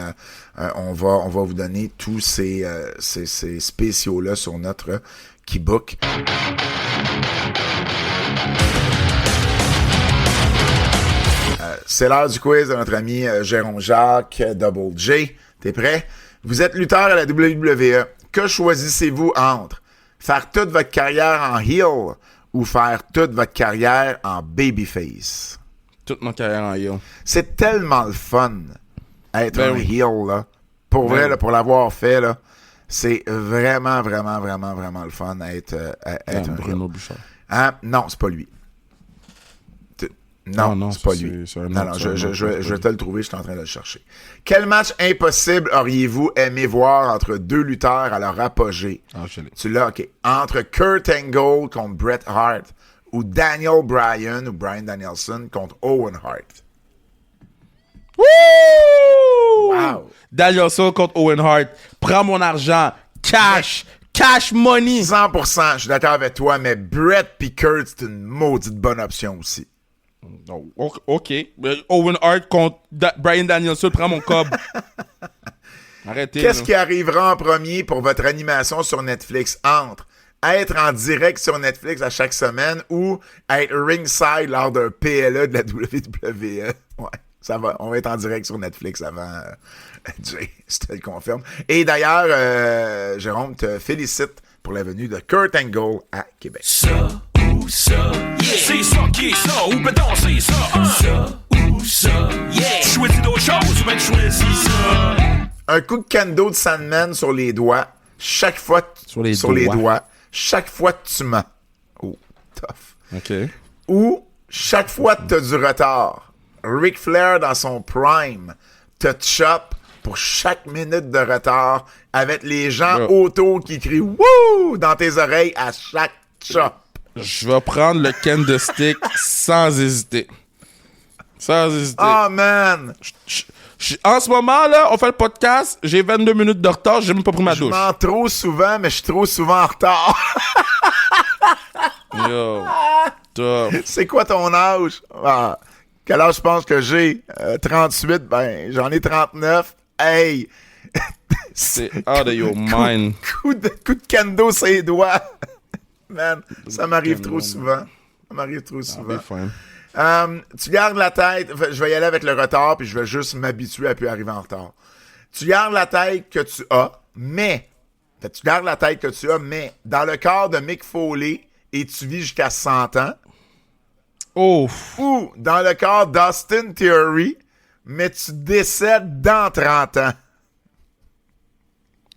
on va vous donner tous ces spéciaux-là sur notre Keybook. C'est l'heure du quiz de notre ami Jérôme Jacques, Double J. T'es prêt? Vous êtes lutteur à la WWE. Que choisissez-vous entre faire toute votre carrière en heel ou faire toute votre carrière en babyface? Toute ma carrière en heel. C'est tellement le fun être un heel, là. Pour vrai, là, pour l'avoir fait, là, c'est vraiment, vraiment, vraiment, vraiment le fun être un Bruno heel. Bouchard. Hein? Non, c'est pas lui. Non, c'est pas lui. Non, je vais te le trouver, je suis en train de le chercher. Quel match impossible auriez-vous aimé voir entre deux lutteurs à leur apogée? Tu l'as, OK. Entre Kurt Angle contre Bret Hart ou Daniel Bryan ou Bryan Danielson contre Owen Hart? Wouh! Wow! Danielson contre Owen Hart. Prends mon argent. Cash. Cash money. 100%, je suis d'accord avec toi, mais Bret pis Kurt, c'est une maudite bonne option aussi. Oh, OK. Owen Hart contre Bryan Danielson, prends mon cob. Arrêtez. Qu'est-ce qui arrivera en premier pour votre animation sur Netflix entre être en direct sur Netflix à chaque semaine ou être ringside lors d'un PLE de la WWE? Ouais, ça va. On va être en direct sur Netflix avant. Jay, je te le confirme. Et d'ailleurs, Jérôme te félicite pour la venue de Kurt Angle à Québec. Ça ou ça, yeah. C'est ça qui est ça, ou ben non, c'est ça. Ça ou ça, yeah. Choisis d'autres choses, ou ben choisis ça. Un coup de kendo de Sandman sur les doigts, chaque fois sur les doigts, chaque fois que tu mens. Oh, tough. OK. Ou chaque fois que tu as du retard. Ric Flair dans son prime te chope pour chaque minute de retard avec les gens autour qui crient wouh dans tes oreilles à chaque chop. Je vais prendre le candlestick sans hésiter. Sans hésiter. Oh man! En ce moment, là, on fait le podcast, j'ai 22 minutes de retard, j'ai même pas pris ma douche. Je mens trop souvent, mais je suis trop souvent en retard. Yo. Tough. C'est quoi ton âge? Ah, quel âge je pense que j'ai? 38, ben, j'en ai 39. Hey! C'est out of your mind. Coup de kendo sur les doigts. Man, ça m'arrive trop souvent. Ça m'arrive trop souvent. Tu gardes la tête. Je vais y aller avec le retard, puis je vais juste m'habituer à plus arriver en retard. Tu gardes la tête que tu as, mais... Tu gardes la tête que tu as, mais dans le corps de Mick Foley, et tu vis jusqu'à 100 ans. Oh. Ou dans le corps d'Austin Theory, mais tu décèdes dans 30 ans.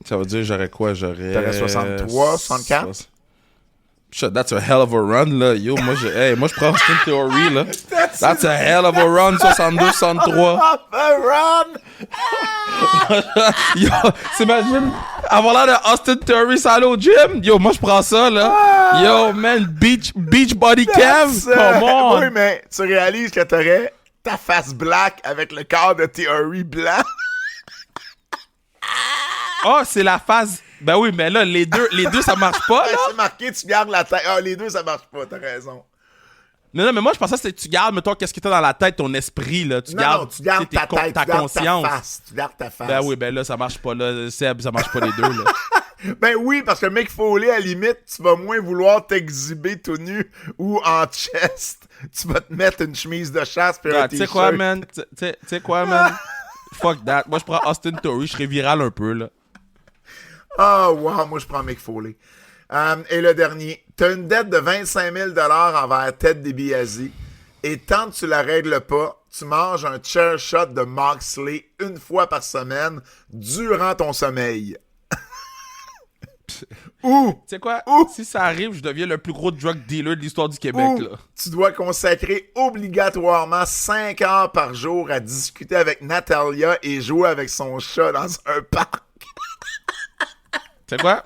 Ça veut dire j'aurais quoi? T'aurais 63, 64? Shit, that's a hell of a run, là. Yo, moi, je prends Austin Theory, là. That's a hell of a run, 62, 63. Run! Yo, t'imagines avoir l'air de Austin Theory sans aller au gym? Yo, moi, je prends ça, là. Yo, man, beach body cam? Come on! Oui, mais tu réalises que t'aurais ta face black avec le corps de Theory blanc. Oh, c'est la phase... Ben oui, mais là, les deux ça marche pas, là. C'est marqué, tu gardes la tête. Ah, les deux, ça marche pas, t'as raison. Non, mais moi, je pensais que tu gardes, mettons, qu'est-ce que t'as dans la tête, ton esprit, là. Tu gardes ta tête, ta conscience. Tu gardes ta face. Ben oui, ben là, ça marche pas, là. Seb, ça marche pas les deux, là. Ben oui, parce que Mick Foley, à la limite, tu vas moins vouloir t'exhiber tout nu ou en chest. Tu vas te mettre une chemise de chasse puis un t-shirt. Tu sais quoi, man? Fuck that. Moi, je prends Austin Theory, je serais viral un peu, là. Oh, wow, moi, je prends Mick Foley. Et le dernier. T'as une dette de 25 000 $ envers Ted DiBiase et tant que tu la règles pas, tu manges un chair shot de Moxley une fois par semaine durant ton sommeil. Ou, tu sais quoi? Si ça arrive, je deviens le plus gros drug dealer de l'histoire du Québec, là. Tu dois consacrer obligatoirement 5 heures par jour à discuter avec Natalia et jouer avec son chat dans un parc. Tu sais quoi?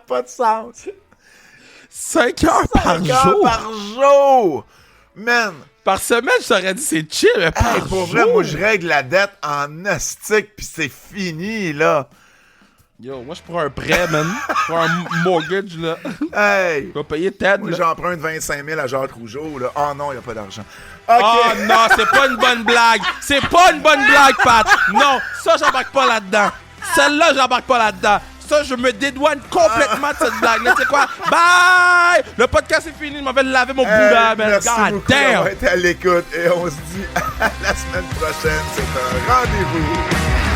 pas de sens. 5 heures par 5 heures jour? par jour! Man! Par semaine, je t'aurais dit c'est chill, mais par Hey, pour jour? vrai, moi, je règle la dette en astique, pis c'est fini, là. Yo, moi, je prends un prêt, man. Je prends un mortgage, là. Hey! Je vais payer Ted, Moi, là. j'emprunte 25 000 à Jacques Rougeau, là. Oh non, il a pas d'argent. OK! Oh non, c'est pas une bonne blague. C'est pas une bonne blague, Pat. Non, ça, j'embarque pas là-dedans. Celle-là, j'embarque pas là-dedans. Ça, je me dédouane complètement de cette blague-là. Tu sais quoi? Bye! Le podcast est fini. Je m'en vais laver mon boudin, man. Merci God beaucoup damn! d'avoir été à l'écoute et on se dit à la semaine prochaine. C'est un rendez-vous.